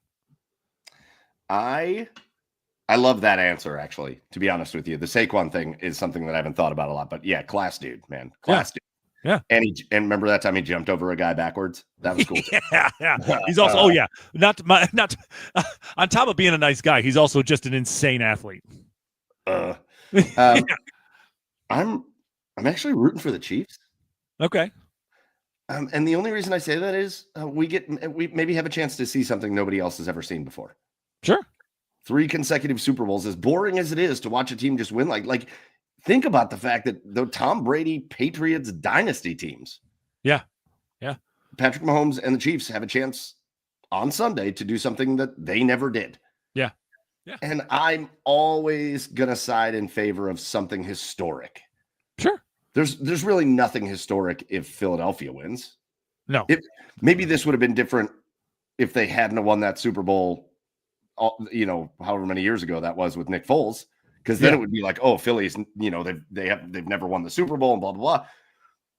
I love that answer, actually, to be honest with you. The Saquon thing is something that I haven't thought about a lot, but yeah, class dude, man. Class dude. Yeah. And remember that time he jumped over a guy backwards? That was cool. Yeah. He's also not on top of being a nice guy, he's also just an insane athlete. I'm actually rooting for the Chiefs. Okay. And the only reason I say that is we maybe have a chance to see something nobody else has ever seen before. Sure. 3 consecutive Super Bowls, as boring as it is to watch a team just win. Like think about the fact that the Tom Brady Patriots dynasty teams. Yeah. Patrick Mahomes and the Chiefs have a chance on Sunday to do something that they never did. Yeah. And I'm always going to side in favor of something historic. Sure. There's really nothing historic if Philadelphia wins. No. Maybe this would have been different if they hadn't won that Super Bowl, however many years ago that was with Nick Foles, because then it would be like, oh, Phillies, they've never won the Super Bowl and blah blah blah,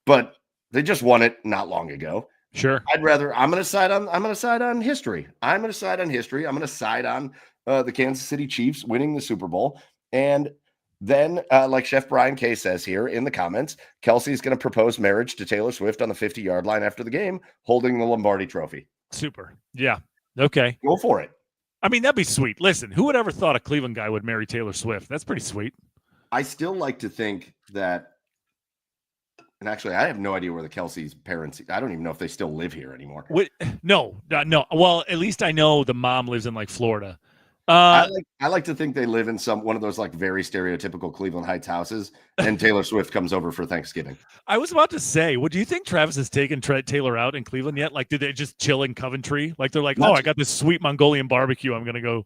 but they just won it not long ago. Sure. I'm going to side on history. I'm going to side on the Kansas City Chiefs winning the Super Bowl. And then, like Chef Brian K says here in the comments, Kelsey's going to propose marriage to Taylor Swift on the 50-yard line after the game, holding the Lombardi trophy. Super. Yeah. Okay. Go for it. I mean, that'd be sweet. Listen, who would ever thought a Cleveland guy would marry Taylor Swift? That's pretty sweet. I still like to think that, and actually, I have no idea where the Kelsey's parents, I don't even know if they still live here anymore. No. Well, at least I know the mom lives in like Florida. I like to think they live in one of those like very stereotypical Cleveland Heights houses, and Taylor Swift comes over for Thanksgiving. I was about to say, do you think Travis has taken Taylor out in Cleveland yet? Like, did they just chill in Coventry? Like, they're like, I got this sweet Mongolian barbecue. I'm going to go.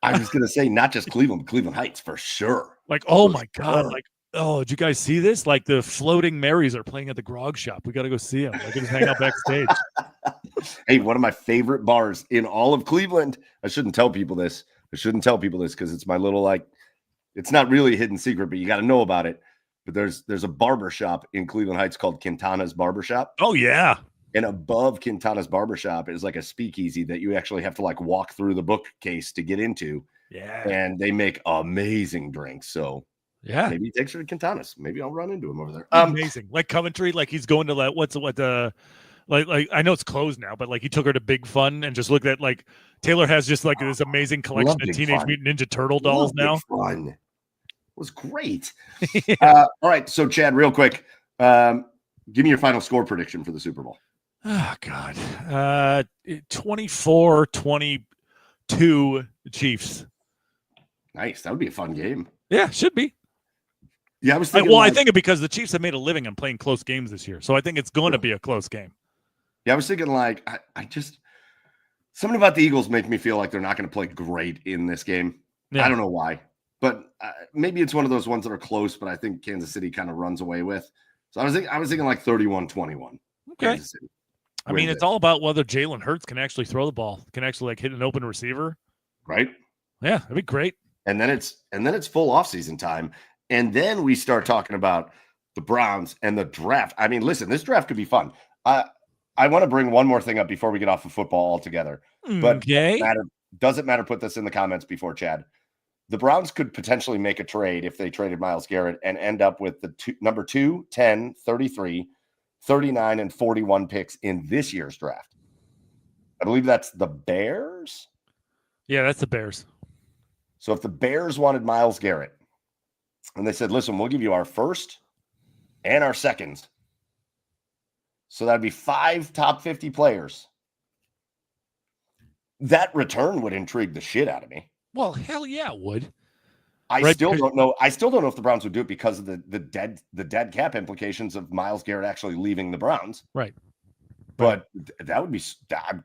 I was going to say, not just Cleveland, but Cleveland Heights for sure. Like, oh my God. Like, oh, did you guys see this? Like, the Floating Marys are playing at the Grog Shop. We got to go see them. I can just hang out backstage. Hey, one of my favorite bars in all of Cleveland. I shouldn't tell people this because it's my little, like, it's not really a hidden secret, but you got to know about it. But there's a barber shop in Cleveland Heights called Quintana's Barbershop. Oh, yeah. And above Quintana's Barbershop is like a speakeasy that you actually have to like walk through the bookcase to get into. Yeah. And they make amazing drinks. So yeah, maybe he takes her to Quintana's. Maybe I'll run into him over there. Amazing. Like Coventry, like he's going to like I know it's closed now, but like he took her to Big Fun and just looked at like Taylor has just like this amazing collection of Teenage Mutant Ninja Turtle dolls now. Big Fun. It was great. Yeah. All right. So Chad, real quick, give me your final score prediction for the Super Bowl. Oh God. 24-22 Chiefs. Nice. That would be a fun game. Yeah, should be. Yeah, I was thinking. I think it because the Chiefs have made a living on playing close games this year, so I think it's going to be a close game. Yeah, I was thinking like I just something about the Eagles make me feel like they're not going to play great in this game. Yeah. I don't know why, but maybe it's one of those ones that are close, but I think Kansas City kind of runs away with. So I was thinking like 31-21. Okay. Kansas City. I mean, it's all about whether Jalen Hurts can actually throw the ball, can actually like hit an open receiver. Right. Yeah, that'd be great. And then it's full offseason time. And then we start talking about the Browns and the draft. I mean, listen, this draft could be fun. I want to bring one more thing up before we get off of football altogether. But doesn't matter. Put this in the comments before Chad. The Browns could potentially make a trade if they traded Myles Garrett and end up with the number 2, 10, 33, 39, and 41 picks in this year's draft. I believe that's the Bears. Yeah, that's the Bears. So if the Bears wanted Myles Garrett and they said, listen, we'll give you our first and our seconds. So that'd be 5 top 50 players. That return would intrigue the shit out of me. Well, hell yeah, it would. I still don't know if the Browns would do it because of the dead cap implications of Myles Garrett actually leaving the Browns. Right. But that would be,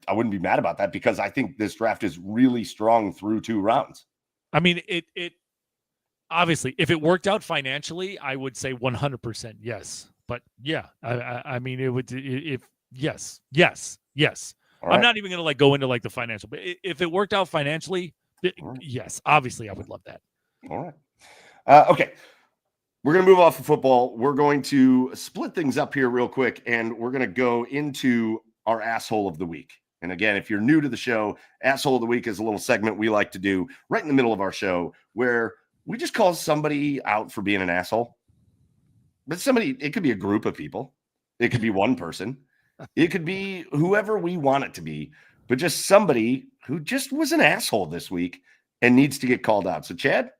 I wouldn't be mad about that because I think this draft is really strong through 2 rounds. I mean, it obviously, if it worked out financially, I would say 100% yes. But yeah, I mean, it would, yes. Right. I'm not even going to like go into like the financial, but if it worked out financially, yes, obviously I would love that. All right. Okay. We're going to move off of football. We're going to split things up here real quick, and we're going to go into our asshole of the week. And again, if you're new to the show, asshole of the week is a little segment we like to do right in the middle of our show where we just call somebody out for being an asshole. But it could be a group of people. It could be one person. It could be whoever we want it to be, but just somebody who just was an asshole this week and needs to get called out. So Chad,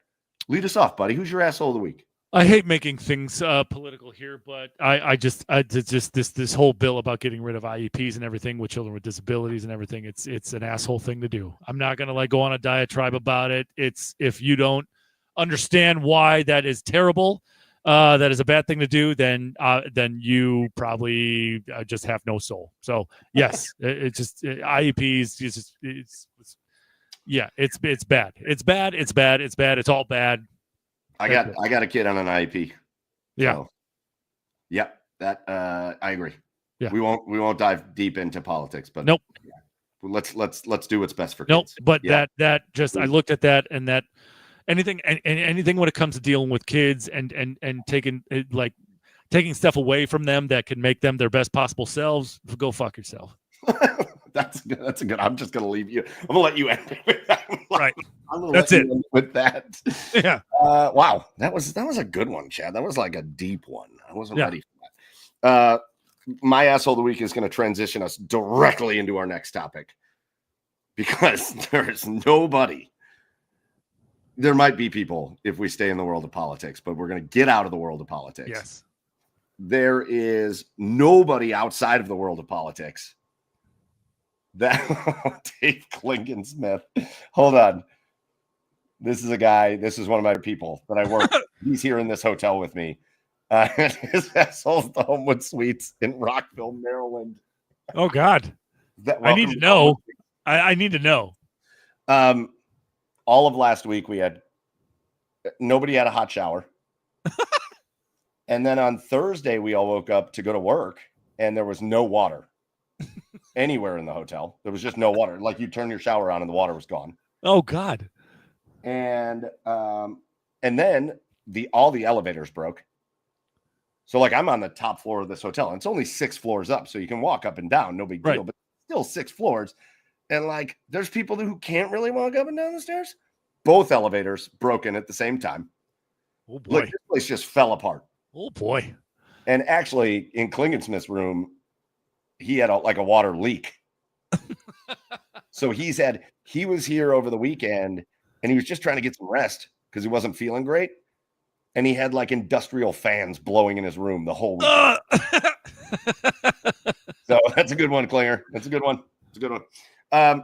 lead us off, buddy. Who's your asshole of the week? I hate making things political here, but I just this whole bill about getting rid of IEPs and everything with children with disabilities and everything. It's an asshole thing to do. I'm not going to like go on a diatribe about it. It's if you don't understand why that is terrible, that is a bad thing to do, then you probably just have no soul. So yes, IEPs. It's bad. It's all bad. I got a kid on an IEP. Yeah. So, yeah. That I agree. Yeah. We won't dive deep into politics, but nope. Yeah. Let's do what's best for kids. Nope. But yeah. that just I looked at that and that anything when it comes to dealing with kids and taking taking stuff away from them that can make them their best possible selves, go fuck yourself. That's good. That's a good. I'm just gonna leave you. I'm gonna let you end it with that. Right. That's it. With that. Yeah. Wow. That was a good one, Chad. That was like a deep one. I wasn't ready for that. My asshole of the week is going to transition us directly into our next topic because there's nobody. There might be people if we stay in the world of politics, but we're going to get out of the world of politics. Yes. There is nobody outside of the world of politics that Dave Klingon-Smith. Hold on. This is a guy. This is one of my people that I work. He's here in this hotel with me. His asshole's the Homewood Suites in Rockville, Maryland. Oh God. I need to know. I need to know. All of last week nobody had a hot shower. And then on Thursday, we all woke up to go to work and there was no water anywhere in the hotel. There was just no water. Like you turn your shower on and the water was gone. Oh God. And then all the elevators broke. So like I'm on the top floor of this hotel and it's only 6 floors up. So you can walk up and down. No big deal, but still 6 floors. And like, there's people who can't really walk up and down the stairs. Both elevators broken at the same time. Oh boy. Like, this place just fell apart. Oh boy. And actually in Klingon-Smith's room, he had a water leak. So he was here over the weekend and he was just trying to get some rest because he wasn't feeling great. And he had like industrial fans blowing in his room the whole week. So that's a good one, Klinger. That's a good one. It's a good one.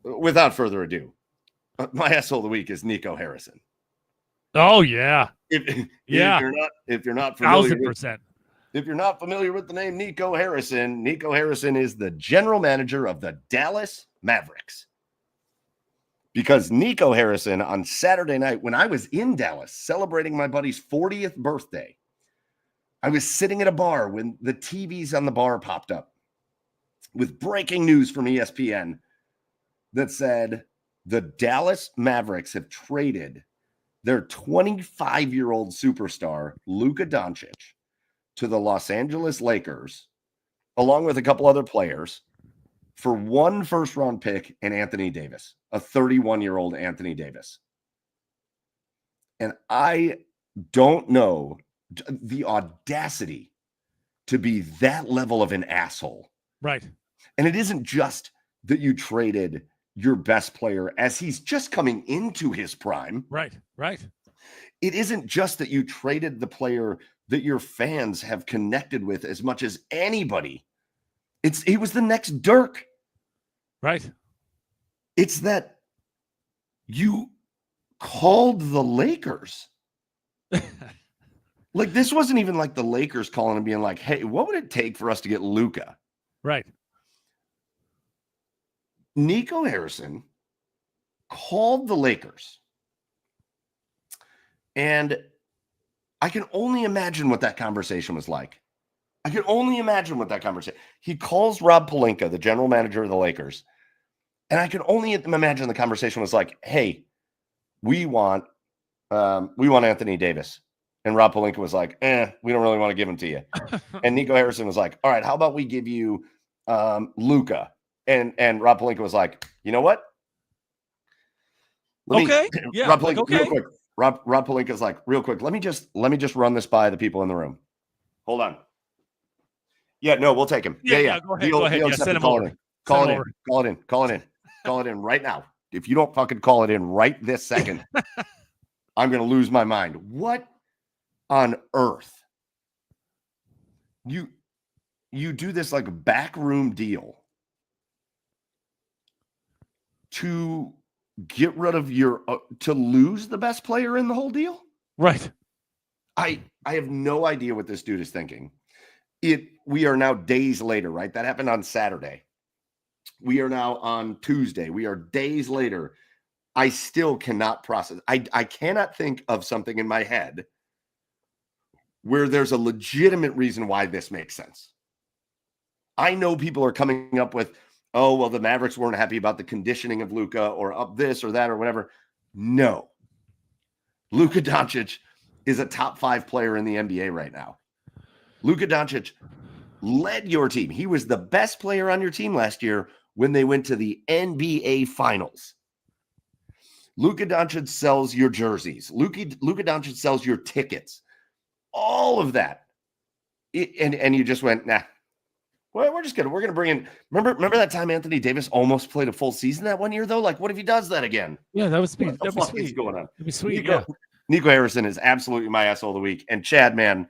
Without further ado, my asshole of the week is Nico Harrison. Oh yeah. If you're not familiar 1,000%. If you're not familiar with the name Nico Harrison is the general manager of the Dallas Mavericks. Because Nico Harrison on Saturday night, when I was in Dallas celebrating my buddy's 40th birthday, I was sitting at a bar when the TVs on the bar popped up with breaking news from ESPN that said the Dallas Mavericks have traded their 25-year-old superstar, Luka Doncic, to the Los Angeles Lakers, along with a couple other players, for 1 first-round pick and Anthony Davis, a 31-year-old Anthony Davis. And I don't know the audacity to be that level of an asshole. Right. And it isn't just that you traded your best player as he's just coming into his prime. Right. It isn't just that you traded the player that your fans have connected with as much as anybody. He was the next Dirk. Right. It's that you called the Lakers. Like, this wasn't even like the Lakers calling and being like, hey, what would it take for us to get Luka? Right. Nico Harrison called the Lakers. And I can only imagine what that conversation was like. He calls Rob Pelinka, the general manager of the Lakers. And I can only imagine the conversation was like, hey, we want Anthony Davis. And Rob Pelinka was like, we don't really want to give him to you. And Nico Harrison was like, all right, how about we give you Luka? And Rob Pelinka was like, you know what? Rob Pelinka, real quick. Rob Pelinka's like, real quick, let me just run this by the people in the room. Hold on. Yeah, no, we'll take him. Yeah. Go ahead. Yeah, send him over. Call it in right now. If you don't fucking call it in right this second, I'm going to lose my mind. What on earth? You do this like backroom deal to get rid of to lose the best player in the whole deal? Right. I have no idea what this dude is thinking. We are now days later, right? That happened on Saturday. We are now on Tuesday. We are days later. I still cannot process. I cannot think of something in my head where there's a legitimate reason why this makes sense. I know people are coming up with, oh, well, the Mavericks weren't happy about the conditioning of Luka or up this or that or whatever. No. Luka Doncic is a top 5 player in the NBA right now. Luka Doncic led your team. He was the best player on your team last year when they went to the NBA Finals. Luka Doncic sells your jerseys. Luka Doncic sells your tickets. All of that. And you just went, nah. Well, we're gonna bring in. Remember that time Anthony Davis almost played a full season that one year though? Like, what if he does that again? Yeah, that was What the fuck is going on? That'd be sweet. Nico Harrison is absolutely my asshole of the week. And Chad, man,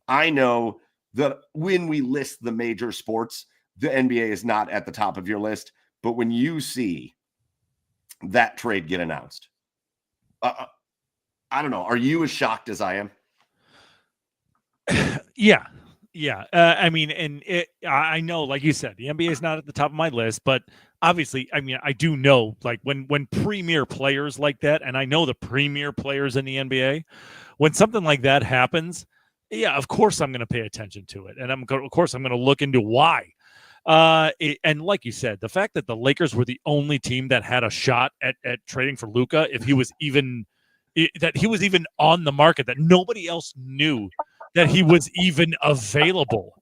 I know that when we list the major sports, the NBA is not at the top of your list. But when you see that trade get announced, I don't know. Are you as shocked as I am? Yeah. I mean, and I know, like you said, the NBA is not at the top of my list, but obviously, I mean, I do know, like when premier players like that, and I know the premier players in the NBA, when something like that happens, yeah, of course I'm going to pay attention to it, and of course I'm going to look into why. And like you said, the fact that the Lakers were the only team that had a shot at trading for Luka, if he was even that he was even on the market, that nobody else knew that he was even available.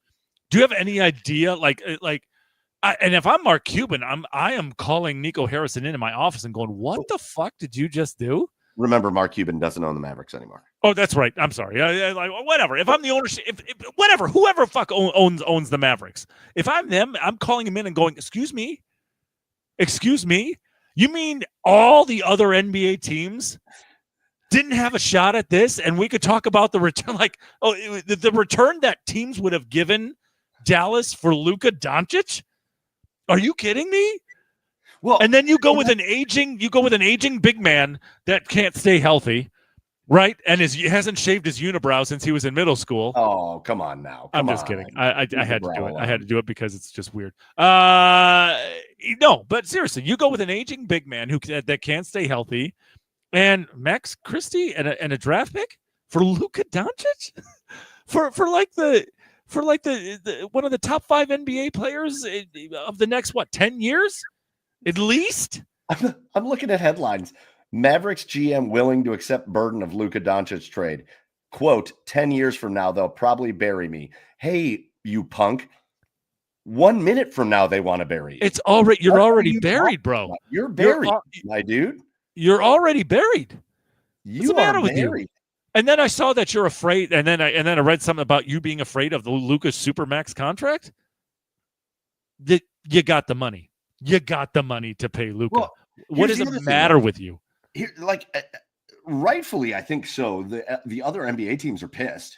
Do you have any idea? And if I'm Mark Cuban, I am calling Nico Harrison into my office and going, "What the fuck did you just do?" Remember, Mark Cuban doesn't own the Mavericks anymore. Oh, that's right. I'm sorry. Like whatever. If I'm the ownership, if whatever, whoever fuck owns the Mavericks. If I'm them, I'm calling him in and going, "Excuse me, you mean all the other NBA teams didn't have a shot at this, and we could talk about the return, like, the return that teams would have given Dallas for Luka Doncic? Are you kidding me?" Well, and then you go with an aging big man that can't stay healthy, right? And hasn't shaved his unibrow since he was in middle school. Oh, come on now. I'm just kidding. I had to do it. I had to do it because it's just weird. No, but seriously, you go with an aging big man that can't stay healthy, and Max Christie and a draft pick for Luka Doncic for the one of the top 5 NBA players of the next 10 years at least. I'm looking at headlines. Mavericks GM willing to accept burden of Luka Doncic trade. Quote, 10 years from now, they'll probably bury me. Hey, you punk. 1 minute from now, they want to bury you. You're already buried, bro. You're buried, my dude. You're already buried. What's the matter with you? And then I saw that you're afraid, and then I read something about you being afraid of the Luka Supermax contract. That you got the money. You got the money to pay Luka. Well, what does it matter with you? Here, rightfully, I think so. The other NBA teams are pissed.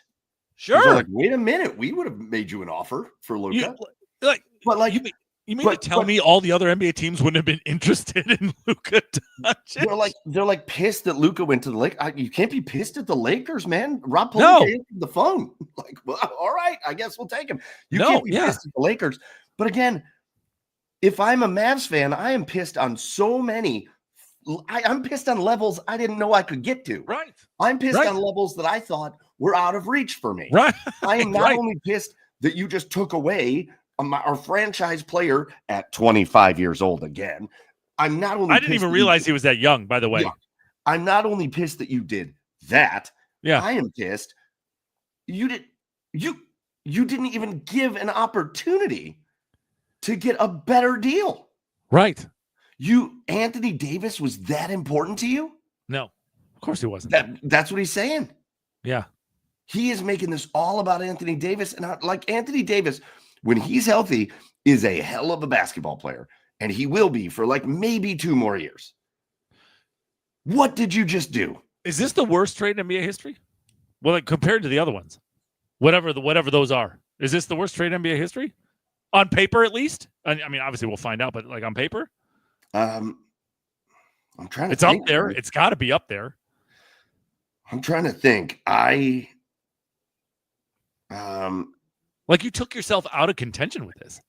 Sure. They're like, wait a minute, we would have made you an offer for Luka. You mean to tell me all the other NBA teams wouldn't have been interested in Luka Doncic? They're like pissed that Luka went to the Lakers. You can't be pissed at the Lakers, man. Rob Pelinka answered the phone. Like, well, all right, I guess we'll take him. You can't be pissed at the Lakers. But again, if I'm a Mavs fan, I am pissed on so many. I'm pissed on levels I didn't know I could get to. Right. I'm pissed on levels that I thought were out of reach for me. Right. I am not only pissed that you just took away our franchise player at 25 years old again. I didn't even realize he was that young, by the way. Yeah, I'm not only pissed that you did that. Yeah. I am pissed you didn't even give an opportunity to get a better deal. Right. Anthony Davis was that important to you? No, of course he wasn't. That's what he's saying. Yeah. He is making this all about Anthony Davis. And Anthony Davis, when he's healthy, is a hell of a basketball player. And he will be for maybe 2 more years. What did you just do? Is this the worst trade in NBA history? Well, compared to the other ones, whatever those are, is this the worst trade in NBA history? On paper, at least? I mean, obviously we'll find out, but on paper? I'm trying to It's think. Up there. It's got to be up there. I'm trying to think. You took yourself out of contention with this.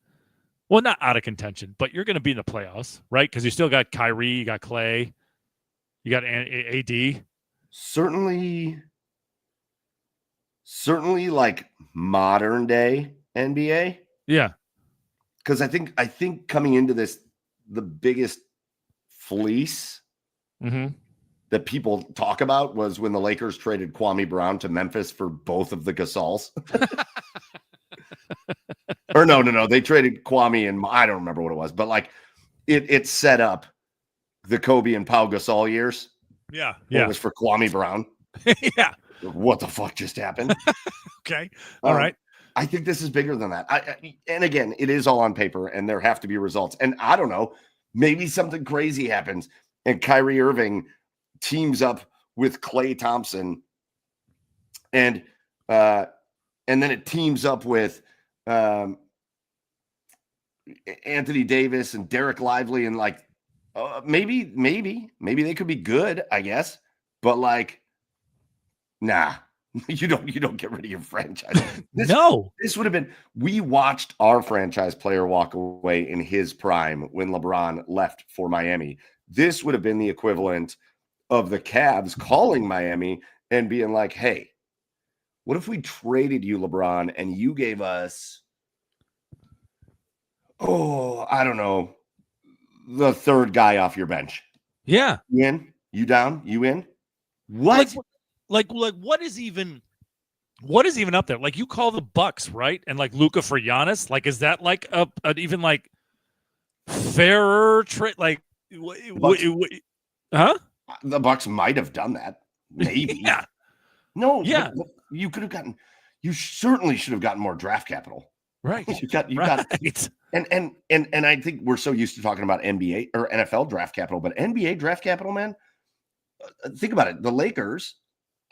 Well, not out of contention, but you're going to be in the playoffs, right? Because you still got Kyrie, you got Clay, you got AD. Certainly modern day NBA. Yeah. Because I think coming into this, the biggest fleece that people talk about was when the Lakers traded Kwame Brown to Memphis for both of the Gasols. Or no. They traded Kwame and I don't remember what it was, but like it set up the Kobe and Pau Gasol years. Yeah. It was for Kwame Brown. Yeah. What the fuck just happened? Okay. All right. I think this is bigger than that. And again, it is all on paper and there have to be results. And I don't know, maybe something crazy happens and Kyrie Irving teams up with Klay Thompson and then it teams up with Anthony Davis and Derek Lively and like maybe they could be good, I guess, but like, nah, you don't get rid of your franchise. This would have been. We watched our franchise player walk away in his prime when LeBron left for Miami. This would have been the equivalent of the Cavs calling Miami and being like, "Hey, what if we traded you, LeBron, and you gave us, I don't know, the third guy off your bench? Yeah. You in? You down? You in? What? Like what is even up there? Like you call the Bucks, right? And like Luka for Giannis, like is that like an even like fairer trade? Like, huh? The Bucks might have done that, maybe. Yeah. No. Yeah. But you could have gotten. You certainly should have gotten more draft capital. Right. You got. And I think we're so used to talking about NBA or NFL draft capital, but NBA draft capital, man. Think about it. The Lakers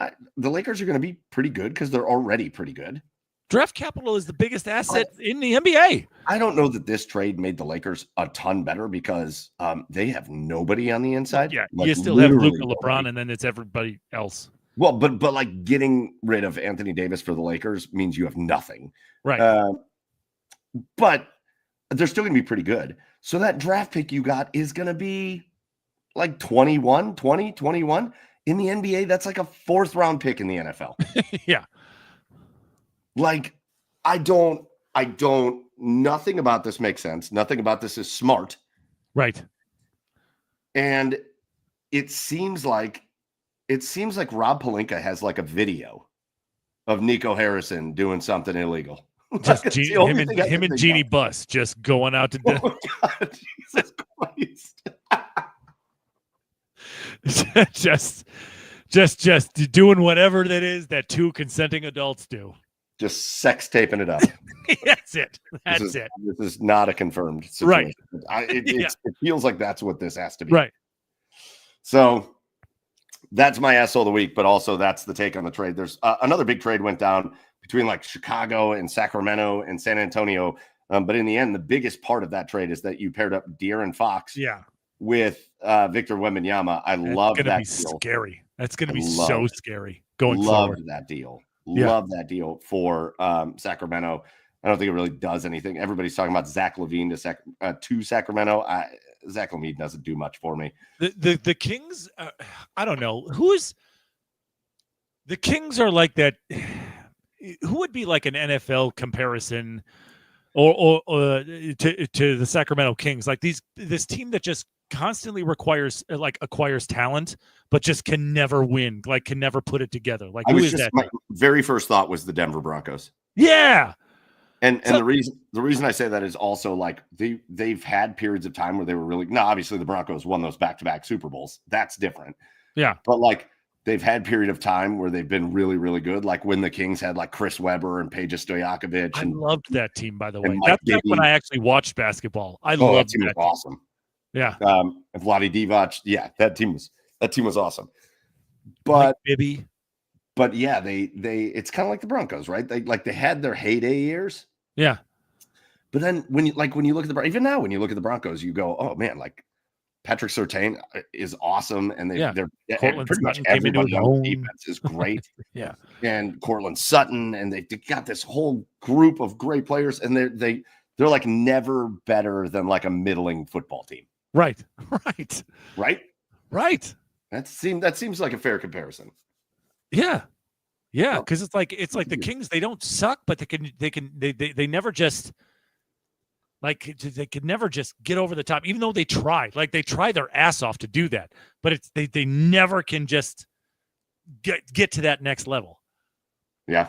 are going to be pretty good because they're already pretty good. Draft capital is the biggest asset in the NBA. I don't know that this trade made the Lakers a ton better because they have nobody on the inside. Yeah, like you still have Luka, LeBron, and then it's everybody else. Well, but like getting rid of Anthony Davis for the Lakers means you have nothing. Right. But they're still going to be pretty good. So that draft pick you got is going to be like 21. In the NBA, that's like a 4th round pick in the NFL. Yeah. Like, nothing about this makes sense. Nothing about this is smart. Right. And it seems like Rob Pelinka has like a video of Nico Harrison doing something illegal. Just him and Jeannie Buss just going out to dinner. Oh, God, Jesus Christ. just doing whatever that is that 2 consenting adults do. Just sex taping it up. That's it. This is not a confirmed situation. Right. It feels like that's what this has to be. Right. So that's my asshole of the week, but also that's the take on the trade. There's another big trade went down between like Chicago and Sacramento and San Antonio. But in the end, the biggest part of that trade is that you paired up De'Aaron Fox with Victor Wembanyama. I love that deal. Scary. That's going to be so scary going forward. That deal. Love that deal for Sacramento. I don't think it really does anything. Everybody's talking about Zach LaVine to Sacramento. Zach LaVine doesn't do much for me. The Kings, I don't know. The Kings are like that. Who would be like an NFL comparison or to the Sacramento Kings? Like this team that just constantly acquires talent, but just can never win, like can never put it together. Like who is that? My very first thought was the Denver Broncos. Yeah. And the reason I say that is also like they've had periods of time where they were really obviously the Broncos won those back-to-back Super Bowls. That's different. Yeah. But like they've had period of time where they've been really, really good. Like when the Kings had like Chris Webber and Peja Stojakovic. I loved that team, by the way. That's when I actually watched basketball. I loved that team. Was awesome. Yeah. And Vlade Divac. Yeah, that team was awesome. But Bibby. But yeah, they it's kind of like the Broncos, right? They had their heyday years. Yeah. But then when you look at even now when you look at the Broncos, you go, oh man, like Patrick Surtain is awesome, and they're pretty much everybody on defense is great. Yeah. And Cortland Sutton, and they got this whole group of great players, and they're like never better than like a middling football team. Right. That seems like a fair comparison. Yeah. Yeah, because it's like the Kings, they don't suck, but they never just Like they could never just get over the top, even though they try. Like they try their ass off to do that, but it's they never can just get to that next level. Yeah.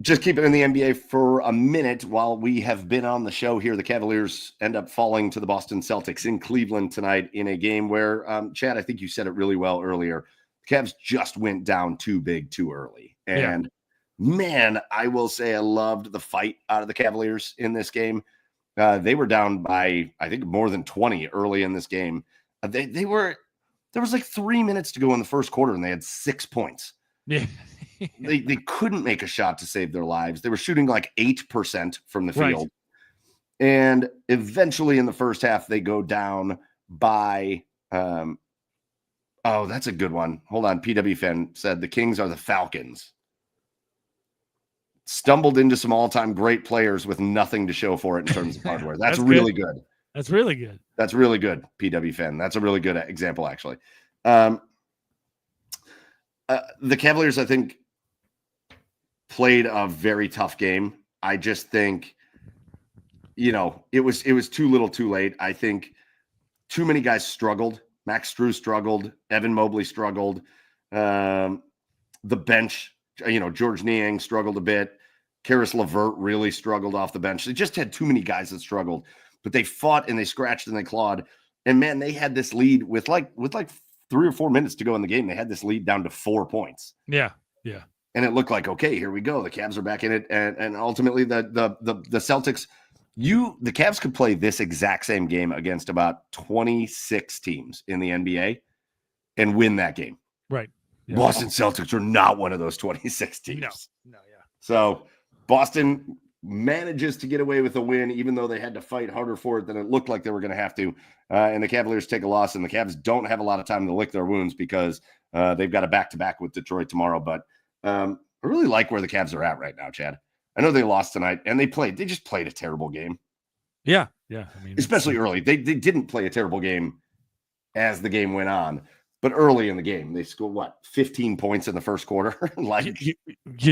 Just keep it in the NBA for a minute while we have been on the show here. The Cavaliers end up falling to the Boston Celtics in Cleveland tonight in a game where, Chad, I think you said it really well earlier. The Cavs just went down too big too early. And man, I will say I loved the fight out of the Cavaliers in this game. They were down by, I think, more than 20 early in this game. There was like 3 minutes to go in the first quarter and they had 6 points. Yeah. They couldn't make a shot to save their lives. They were shooting like 8% from the field. Right. And eventually in the first half, they go down by, oh, that's a good one. Hold on. PW fan said the Kings are the Falcons. Stumbled into some all-time great players with nothing to show for it in terms of hardware. That's really good. That's really good. That's really good, PW fan. That's a really good example, actually. The Cavaliers, I think, played a very tough game. I just think, it was too little too late. I think too many guys struggled. Max Strus struggled. Evan Mobley struggled. The bench, George Niang struggled a bit. Karis LeVert really struggled off the bench. They just had too many guys that struggled, but they fought and they scratched and they clawed. And man, they had this lead with like 3 or 4 minutes to go in the game. They had this lead down to 4 points. Yeah. And it looked like, okay, here we go. The Cavs are back in it. And ultimately the Celtics, the Cavs could play this exact same game against about 26 teams in the NBA and win that game. Right. Yeah. Boston Celtics are not one of those 26 teams. No, yeah. So Boston manages to get away with a win, even though they had to fight harder for it than it looked like they were going to have to. And the Cavaliers take a loss, and the Cavs don't have a lot of time to lick their wounds because they've got a back-to-back with Detroit tomorrow. But I really like where the Cavs are at right now, Chad. I know they lost tonight, and they just played a terrible game. Yeah. I mean, especially early. They didn't play a terrible game as the game went on. But early in the game, they scored 15 points in the first quarter. Like you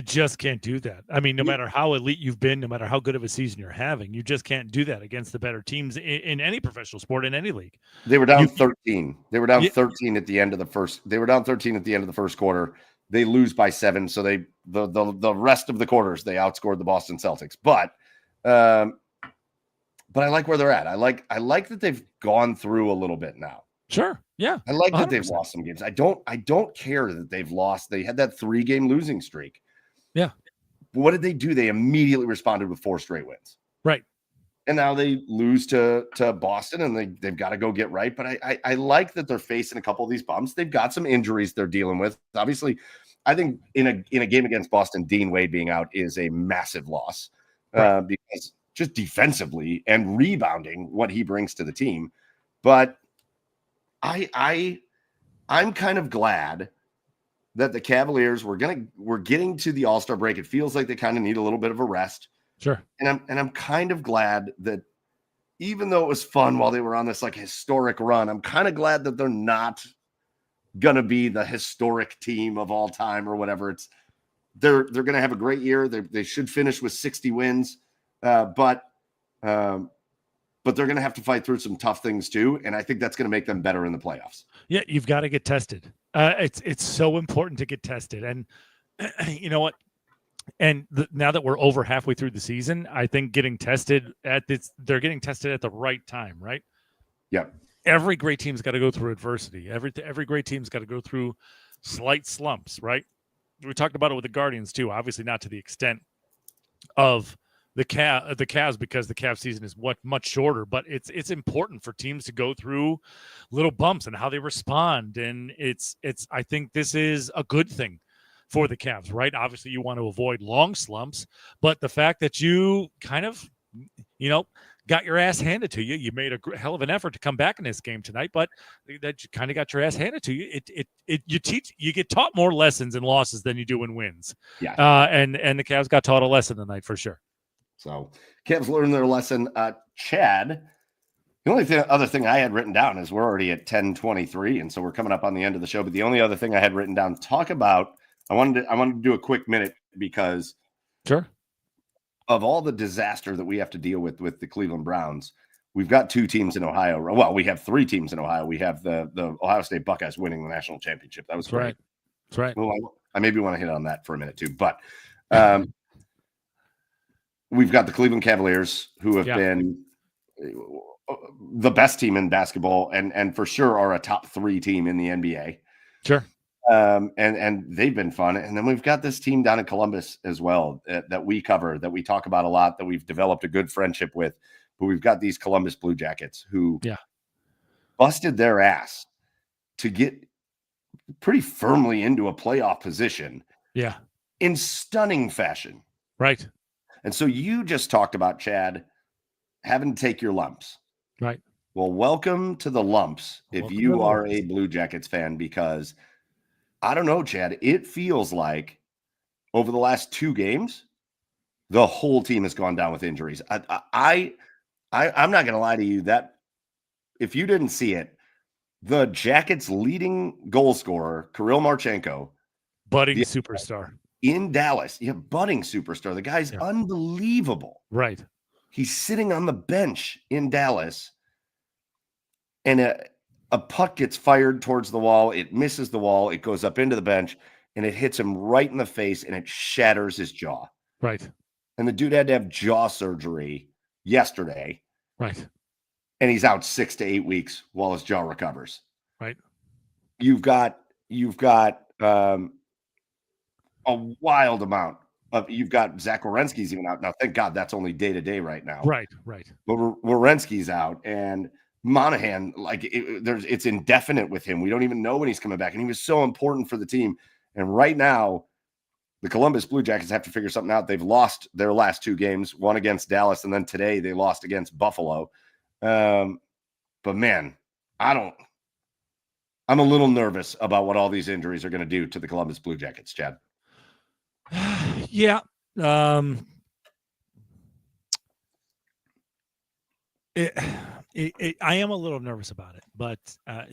just can't do that. I mean, no matter how elite you've been, no matter how good of a season you're having, you just can't do that against the better teams in any professional sport in any league. They were down 13. They were down 13 at the end of the first. They were down 13 at the end of the first quarter. They lose by 7. So the rest of the quarters they outscored the Boston Celtics. But I like where they're at. I like that they've gone through a little bit now. Sure. Yeah. I like 100%. That they've lost some games. I don't care that they've lost. They had that 3-game losing streak. Yeah. But what did they do? They immediately responded with 4 straight wins. Right. And now they lose to Boston, and they've got to go get right. But I like that they're facing a couple of these bumps. They've got some injuries they're dealing with. Obviously, I think in a game against Boston, Dean Wade being out is a massive loss because just defensively and rebounding what he brings to the team. But I'm kind of glad that the Cavaliers were getting to the All-Star break. It feels like they kind of need a little bit of a rest. Sure. And I'm kind of glad that even though it was fun while they were on this like historic run, I'm kind of glad that they're not gonna be the historic team of all time or whatever. They're gonna have a great year. They should finish with 60 wins, but they're going to have to fight through some tough things too. And I think that's going to make them better in the playoffs. Yeah. You've got to get tested. It's so important to get tested. And you know what? And now that we're over halfway through the season, I think they're getting tested at the right time, right? Yeah. Every great team's got to go through adversity. Every great team's got to go through slight slumps, right? We talked about it with the Guardians too, obviously not to the extent of the Cavs because the Cavs season is much shorter, but it's important for teams to go through little bumps and how they respond. And I think this is a good thing for the Cavs, right? Obviously you want to avoid long slumps, but the fact that you kind of, got your ass handed to you, you made a hell of an effort to come back in this game tonight, but that you kind of got your ass handed to you. You get taught more lessons in losses than you do in wins. Yeah. And the Cavs got taught a lesson tonight for sure. So Cavs learned their lesson. Chad, the only other thing I had written down is we're already at 10:23, and so we're coming up on the end of the show. But the only other thing I had written down, I wanted to do a quick minute because sure, of all the disaster that we have to deal with the Cleveland Browns, we've got 2 teams in Ohio. Well, we have 3 teams in Ohio. We have the Ohio State Buckeyes winning the national championship. That was That's great. right. That's right. Well, I maybe want to hit on that for a minute too, but we've got the Cleveland Cavaliers, who have been the best team in basketball and for sure are a top 3 team in the NBA. Sure. And they've been fun. And then we've got this team down in Columbus as well that we cover, that we talk about a lot, that we've developed a good friendship with. But we've got these Columbus Blue Jackets who busted their ass to get pretty firmly into a playoff position. Yeah. In stunning fashion. Right. And so you just talked about, Chad, having to take your lumps. Right. Well, welcome to the lumps if you are a Blue Jackets fan, because I don't know, Chad, it feels like over the last 2 games, the whole team has gone down with injuries. I'm not going to lie to you that if you didn't see it, the Jackets' leading goal scorer, Kirill Marchenko, budding superstar in Dallas, budding superstar. The guy's unbelievable. Right. He's sitting on the bench in Dallas, and a puck gets fired towards the wall. It misses the wall. It goes up into the bench, and it hits him right in the face, and it shatters his jaw. Right. And the dude had to have jaw surgery yesterday. Right. And he's out 6 to 8 weeks while his jaw recovers. Right. You've got a wild amount of. You've got Zach Werenski's even out now. Thank God that's only day to day right now. Right. Right. But Werenski's out, and Monahan, it's indefinite with him. We don't even know when he's coming back, and he was so important for the team. And right now, the Columbus Blue Jackets have to figure something out. They've lost their last 2 games, one against Dallas, and then today they lost against Buffalo. But man, I'm a little nervous about what all these injuries are going to do to the Columbus Blue Jackets, Chad. Yeah. I am a little nervous about it, but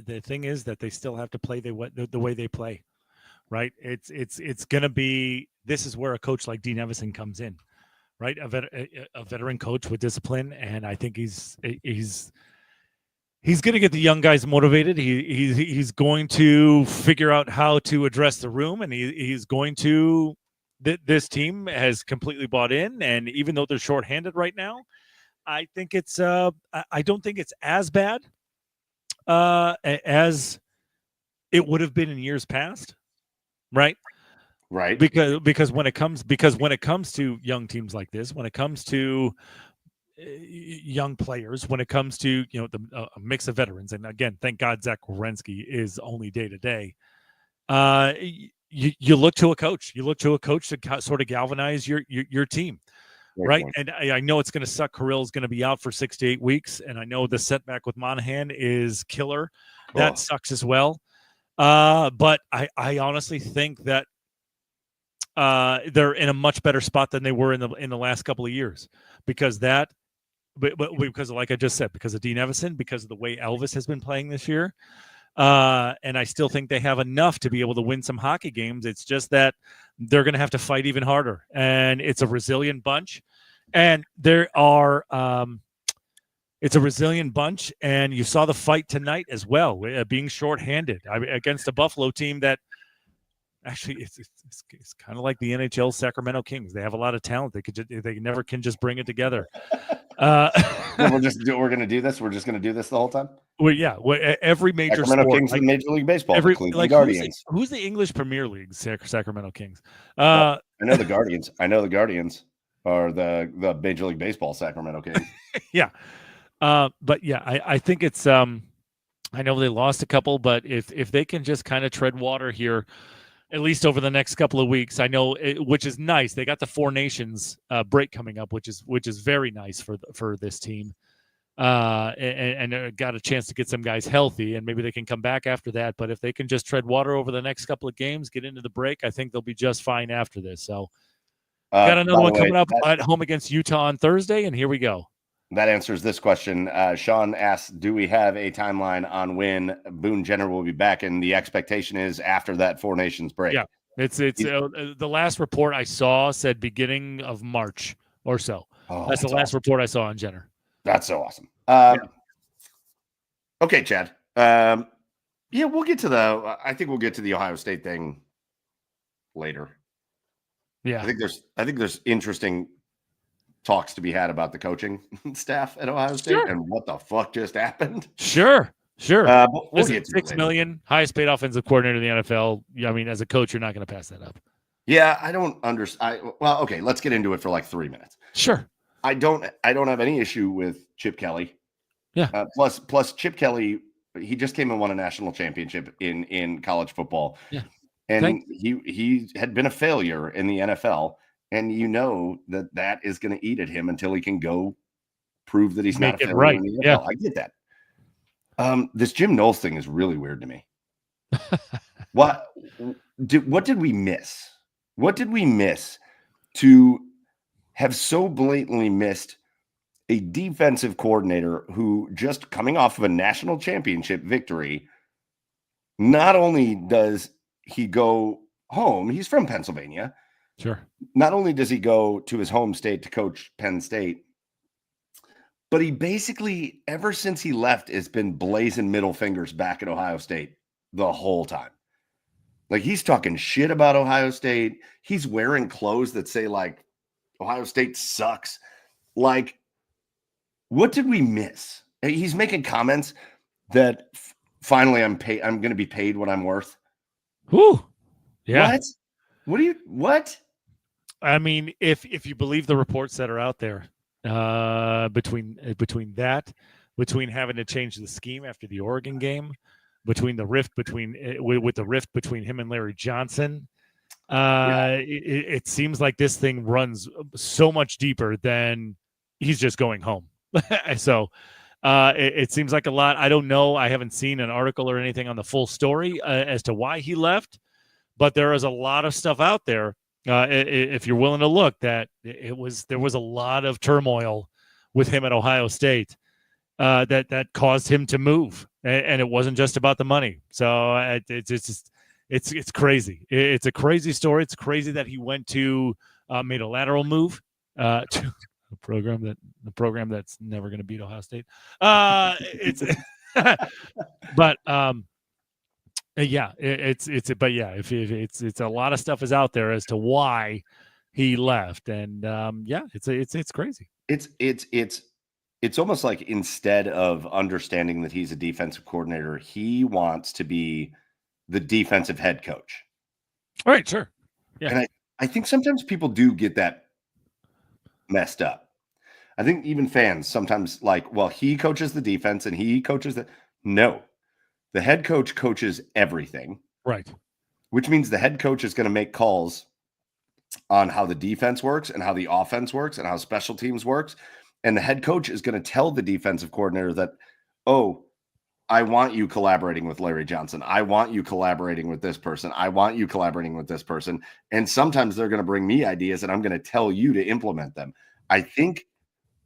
the thing is that they still have to play the way they play, right? It's going to be. This is where a coach like Dean Evison comes in, right? A veteran coach with discipline, and I think he's going to get the young guys motivated. He's going to figure out how to address the room, and he's going to. This team has completely bought in, and even though they're shorthanded right now, I think it's. I don't think it's as bad as it would have been in years past, right? Right. Because when it comes to young teams like this, when it comes to young players, when it comes to a mix of veterans, and again, thank God Zach Werenski is only day to day. You look to a coach. You look to a coach to sort of galvanize your team, right? And I know it's going to suck. Kirill's going to be out for 6 to 8 weeks, and I know the setback with Monahan is killer. That sucks as well. But I honestly think that they're in a much better spot than they were in the last couple of years because like I just said, because of Dean Evison, because of the way Elvis has been playing this year. And I still think they have enough to be able to win some hockey games. It's just that they're going to have to fight even harder, and it's a resilient bunch. And it's a resilient bunch, and you saw the fight tonight as well, being shorthanded against a Buffalo team that actually it's kind of like the NHL Sacramento Kings. They have a lot of talent. They never can just bring it together. We're going to do this. We're just going to do this the whole time. Well, yeah. Every major Sacramento sport, Kings in Major League Baseball, the Cleveland Guardians. Who's the English Premier League? Sacramento Kings. I know the Guardians. I know the Guardians are the Major League Baseball Sacramento Kings. Yeah. But yeah, I think it's. I know they lost a couple, but if they can just kind of tread water here, at least over the next couple of weeks, I know, which is nice. They got the Four Nations break coming up, which is very nice for this team. And got a chance to get some guys healthy, and maybe they can come back after that. But if they can just tread water over the next couple of games, get into the break, I think they'll be just fine after this. So got another one coming up at home against Utah on Thursday, and here we go. That answers this question. Sean asks, do we have a timeline on when Boone Jenner will be back? And the expectation is after that Four Nations break. Yeah, it's the last report I saw said beginning of March or so. Oh, that's the last report I saw on Jenner. That's so awesome. Okay, Chad. Yeah, we'll get to I think we'll get to the Ohio State thing later. Yeah. I think there's interesting talks to be had about the coaching staff at Ohio State and what the fuck just happened. Sure. We'll get to $6 million, highest paid offensive coordinator in the NFL. I mean, as a coach, you're not going to pass that up. Yeah, I don't understand. Well, okay, let's get into it for like 3 minutes. Sure. I don't have any issue with Chip Kelly. Yeah. Plus Chip Kelly, he just came and won a national championship in college football. Yeah. And he had been a failure in the NFL, and you know that is going to eat at him until he can go prove that he's not a failure in the NFL. Yeah. I get that. This Jim Knowles thing is really weird to me. What did we miss? What did we miss to have so blatantly missed a defensive coordinator who, just coming off of a national championship victory, not only does he go home, he's from Pennsylvania. Sure. Not only does he go to his home state to coach Penn State, but he basically, ever since he left, has been blazing middle fingers back at Ohio State the whole time. Like, he's talking shit about Ohio State. He's wearing clothes that say, like, Ohio State sucks. Like, what did we miss? He's making comments that finally I'm going to be paid what I'm worth. Whew. Yeah. What? I mean, if you believe the reports that are out there, between having to change the scheme after the Oregon game, between the rift between him and Larry Johnson, it seems like this thing runs so much deeper than he's just going home. So it seems like a lot. I don't know. I haven't seen an article or anything on the full story as to why he left, but there is a lot of stuff out there. If you're willing to look, that there was a lot of turmoil with him at Ohio State that caused him to move, and it wasn't just about the money. So it's crazy. It's a crazy story. It's crazy that he went to made a lateral move to a program that's never going to beat Ohio State. But yeah, it's a lot of stuff is out there as to why he left, and it's crazy. It's almost like, instead of understanding that he's a defensive coordinator, he wants to be the defensive head coach. All right, sure. Yeah. And I think sometimes people do get that messed up. I think even fans sometimes like, well, he coaches the defense and he coaches no. The head coach coaches everything. Right. Which means the head coach is going to make calls on how the defense works and how the offense works and how special teams works. And the head coach is going to tell the defensive coordinator that, oh, I want you collaborating with Larry Johnson. I want you collaborating with this person. I want you collaborating with this person. And sometimes they're going to bring me ideas and I'm going to tell you to implement them. I think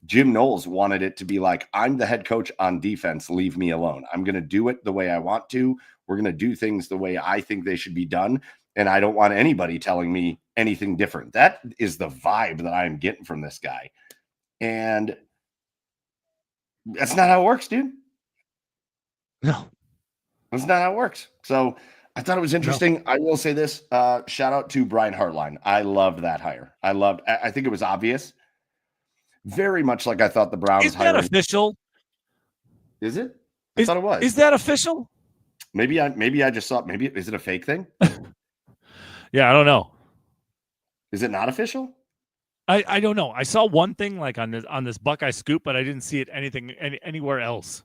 Jim Knowles wanted it to be like, I'm the head coach on defense. Leave me alone. I'm going to do it the way I want to. We're going to do things the way I think they should be done. And I don't want anybody telling me anything different. That is the vibe that I'm getting from this guy. And that's not how it works, dude. No. That's not how it works. So I thought it was interesting. No. I will say this. Shout out to Brian Hartline. I loved that hire. I think it was obvious. Very much like I thought the Browns. Is that official? Is it? I thought it was. Is that official? Maybe I just thought, maybe, is it a fake thing? Yeah, I don't know. Is it not official? I don't know. I saw one thing like on this Buckeye Scoop, but I didn't see it anywhere else.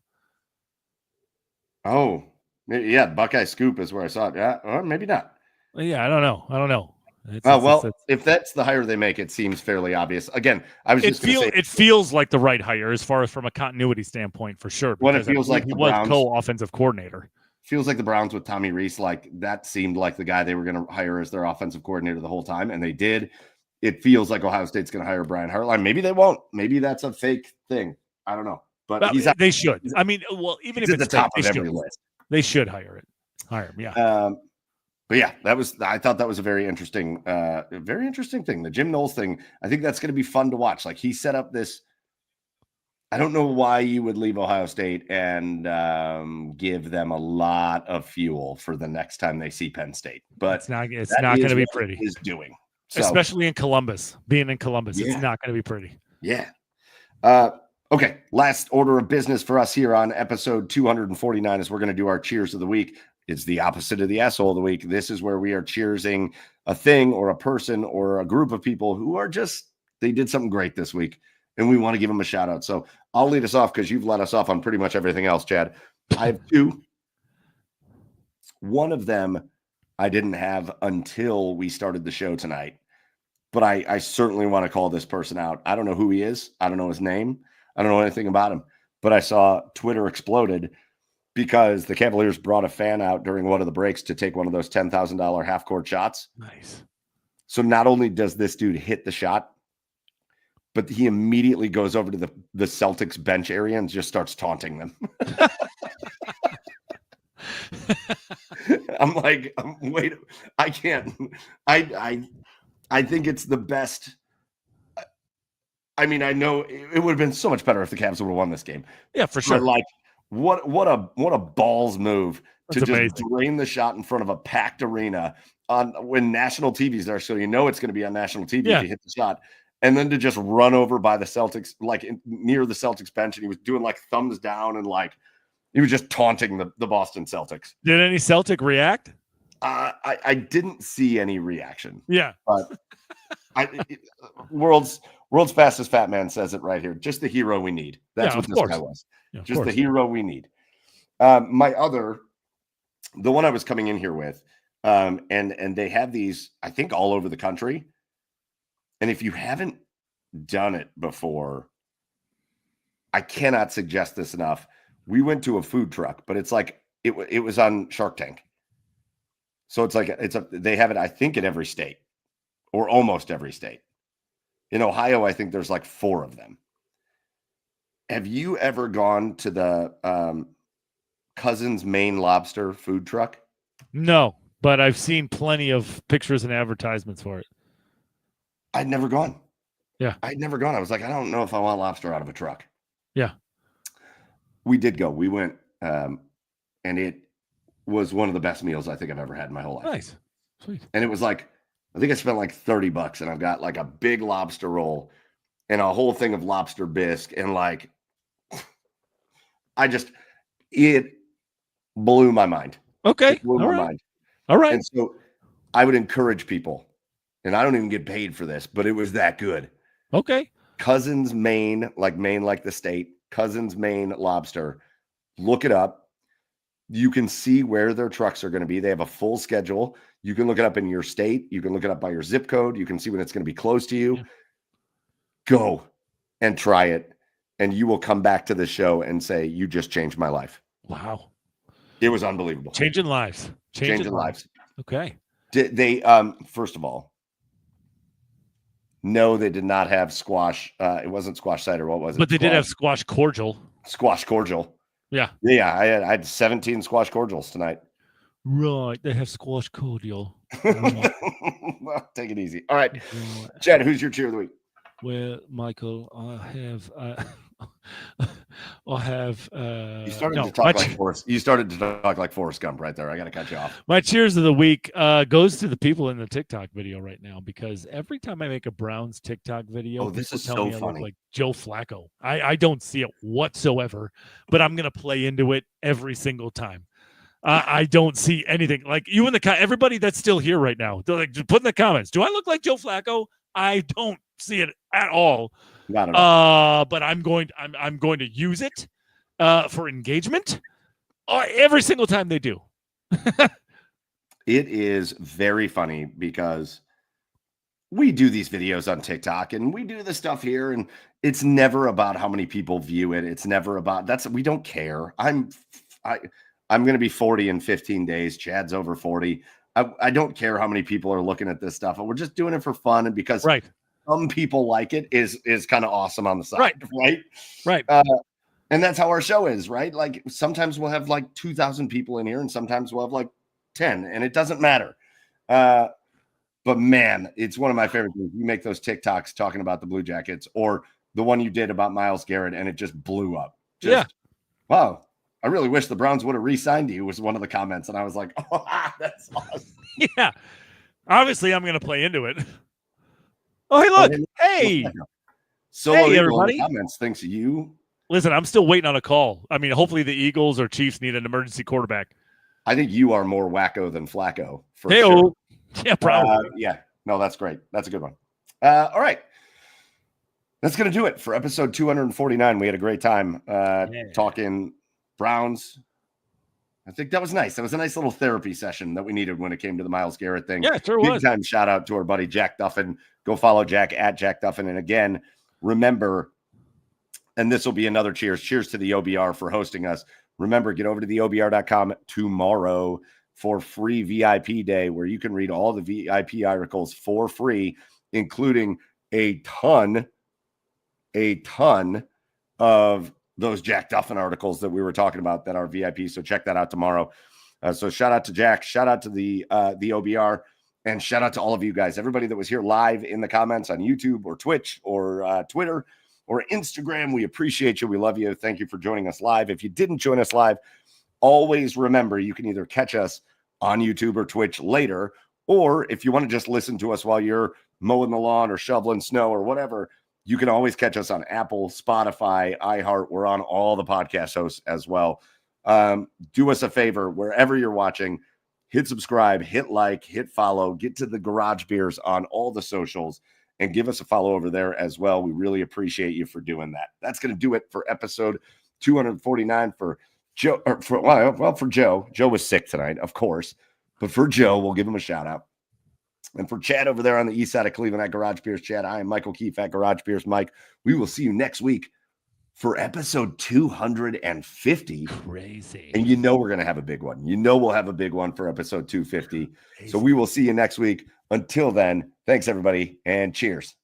Oh, yeah, Buckeye Scoop is where I saw it. Yeah, or maybe not. Yeah, I don't know. If that's the hire they make, it seems fairly obvious. Again, it feels like the right hire as far as from a continuity standpoint, for sure. When it feels like he was co-offensive coordinator. Feels like the Browns with Tommy Rees, like that seemed like the guy they were going to hire as their offensive coordinator the whole time, and they did. It feels like Ohio State's going to hire Brian Hartline. Maybe they won't. Maybe that's a fake thing. I don't know. But they should. I mean, well, even if it's at the top of every list, they should hire him. Yeah. But yeah, I thought that was a very interesting thing. The Jim Knowles thing. I think that's going to be fun to watch. Like he set up this. I don't know why you would leave Ohio State and give them a lot of fuel for the next time they see Penn State. But it's not going to be pretty. Is doing so, especially in Columbus. Being in Columbus, it's not going to be pretty. Yeah. Okay. Last order of business for us here on episode 249 is we're going to do our cheers of the week. It's the opposite of the asshole of the week. This is where we are cheersing a thing or a person or a group of people who are they did something great this week, and we want to give them a shout out. So I'll lead us off because you've let us off on pretty much everything else, Chad. I have two. One of them I didn't have until we started the show tonight, but I certainly want to call this person out. I don't know who he is. I don't know his name. I don't know anything about him, but I saw Twitter exploded because the Cavaliers brought a fan out during one of the breaks to take one of those $10,000 half-court shots. Nice. So not only does this dude hit the shot, but he immediately goes over to the Celtics bench area and just starts taunting them. I'm like, wait, I can't. I think it's the best. I mean, I know it would have been so much better if the Cavs would have won this game. Yeah, for sure. But like, what a balls move to That's just drain the shot in front of a packed arena when national TV's there, so you know it's going to be on national TV if you hit the shot, and then to just run over by the Celtics, like near the Celtics bench, and he was doing like thumbs down and like he was just taunting the Boston Celtics. Did any Celtic react? I didn't see any reaction. Yeah, but world's fastest fat man says it right here. Just the hero we need. That's what this guy was. Yeah, just the hero we need. The one I was coming in here with, and they have these, I think, all over the country. And if you haven't done it before, I cannot suggest this enough. We went to a food truck, but it's like it was on Shark Tank. So it's like they have it, I think, in every state or almost every state. In Ohio, I think there's like 4 of them. Have you ever gone to the Cousin's Maine Lobster food truck? No, but I've seen plenty of pictures and advertisements for it. I'd never gone. Yeah. I'd never gone. I was like, I don't know if I want lobster out of a truck. Yeah. We did go. We went, and it was one of the best meals I think I've ever had in my whole life. Nice. Sweet. And it was like, I think I spent like $30 and I've got like a big lobster roll and a whole thing of lobster bisque. And like, it blew my mind. Okay. It blew my mind. All right. And so I would encourage people, and I don't even get paid for this, but it was that good. Okay. Cousin's Maine like the state, Cousin's Maine Lobster. Look it up. You can see where their trucks are going to be. They have a full schedule. You can look it up in your state. You can look it up by your zip code. You can see when it's going to be close to you. Yeah. Go and try it. And you will come back to the show and say, you just changed my life. Wow. It was unbelievable. Changing lives. Changing lives. Okay. Did they, first of all, no, they did not have squash. It wasn't squash cider. What was it? But they did have squash cordial. Squash cordial. Yeah. Yeah. I had 17 squash cordials tonight. Right. They have squash cordial. Well, take it easy. All right. Chad, who's your cheer of the week? Well, Michael, You started to talk like Forrest. You started to talk like Forrest Gump right there. I got to cut you off. My cheers of the week goes to the people in the TikTok video right now, because every time I make a Browns TikTok video, this is tell so me I funny. look like Joe Flacco. I don't see it whatsoever, but I'm gonna play into it every single time. I don't see anything like you in everybody that's still here right now. They're like, just put in the comments. Do I look like Joe Flacco? I don't see it at all. Not at all. But I'm going to use it for engagement every single time they do. It is very funny because we do these videos on TikTok and we do the stuff here, and it's never about how many people view it. It's never about we don't care. I'm going to be 40 in 15 days. Chad's over 40. I don't care how many people are looking at this stuff. We're just doing it for fun, and because some people like it is kind of awesome on the side, right? And that's how our show is, right? Like sometimes we'll have like 2,000 people in here, and sometimes we'll have like 10, and it doesn't matter. But man, it's one of my favorite things. You make those TikToks talking about the Blue Jackets, or the one you did about Myles Garrett, and it just blew up. Wow. I really wish the Browns would have re-signed you, was one of the comments. And I was like, oh, that's awesome. Yeah. Obviously, I'm going to play into it. Oh, hey, look. Hey. Solo hey, Eagle everybody. in the comments thinks you. Listen, I'm still waiting on a call. I mean, hopefully the Eagles or Chiefs need an emergency quarterback. I think you are more wacko than Flacco. For Hey-o. sure. Yeah, probably. Yeah. No, that's great. That's a good one. All right. That's going to do it for episode 249. We had a great time talking Browns. I think that was nice. That was a nice little therapy session that we needed when it came to the Myles Garrett thing. Yeah, sure Big was. time shout out to our buddy Jack Duffin. Go follow Jack at Jack Duffin. And again, remember, and this will be another cheers. Cheers to the OBR for hosting us. Remember, get over to the OBR.com tomorrow for free VIP day, where you can read all the VIP articles for free, including a ton of those Jack Duffin articles that we were talking about that are VIP. So check that out tomorrow. So shout out to Jack, shout out to the OBR, and shout out to all of you guys, everybody that was here live in the comments on YouTube or Twitch or Twitter or Instagram. We appreciate you. We love you. Thank you for joining us live. If you didn't join us live, always remember you can either catch us on YouTube or Twitch later, or if you want to just listen to us while you're mowing the lawn or shoveling snow or whatever, you can always catch us on Apple, Spotify, iHeart. We're on all the podcast hosts as well. Do us a favor, wherever you're watching, hit subscribe, hit like, hit follow, get to the Garage Beers on all the socials, and give us a follow over there as well. We really appreciate you for doing that. That's going to do it for episode 249 for Joe. For Joe. Joe was sick tonight, of course. But for Joe, we'll give him a shout out. And for Chad over there on the east side of Cleveland at Garage Beers, Chad, I am Michael Keefe at Garage Beers. Mike, we will see you next week for episode 250. Crazy. And you know we're going to have a big one. You know we'll have a big one for episode 250. Crazy. So we will see you next week. Until then, thanks, everybody, and cheers.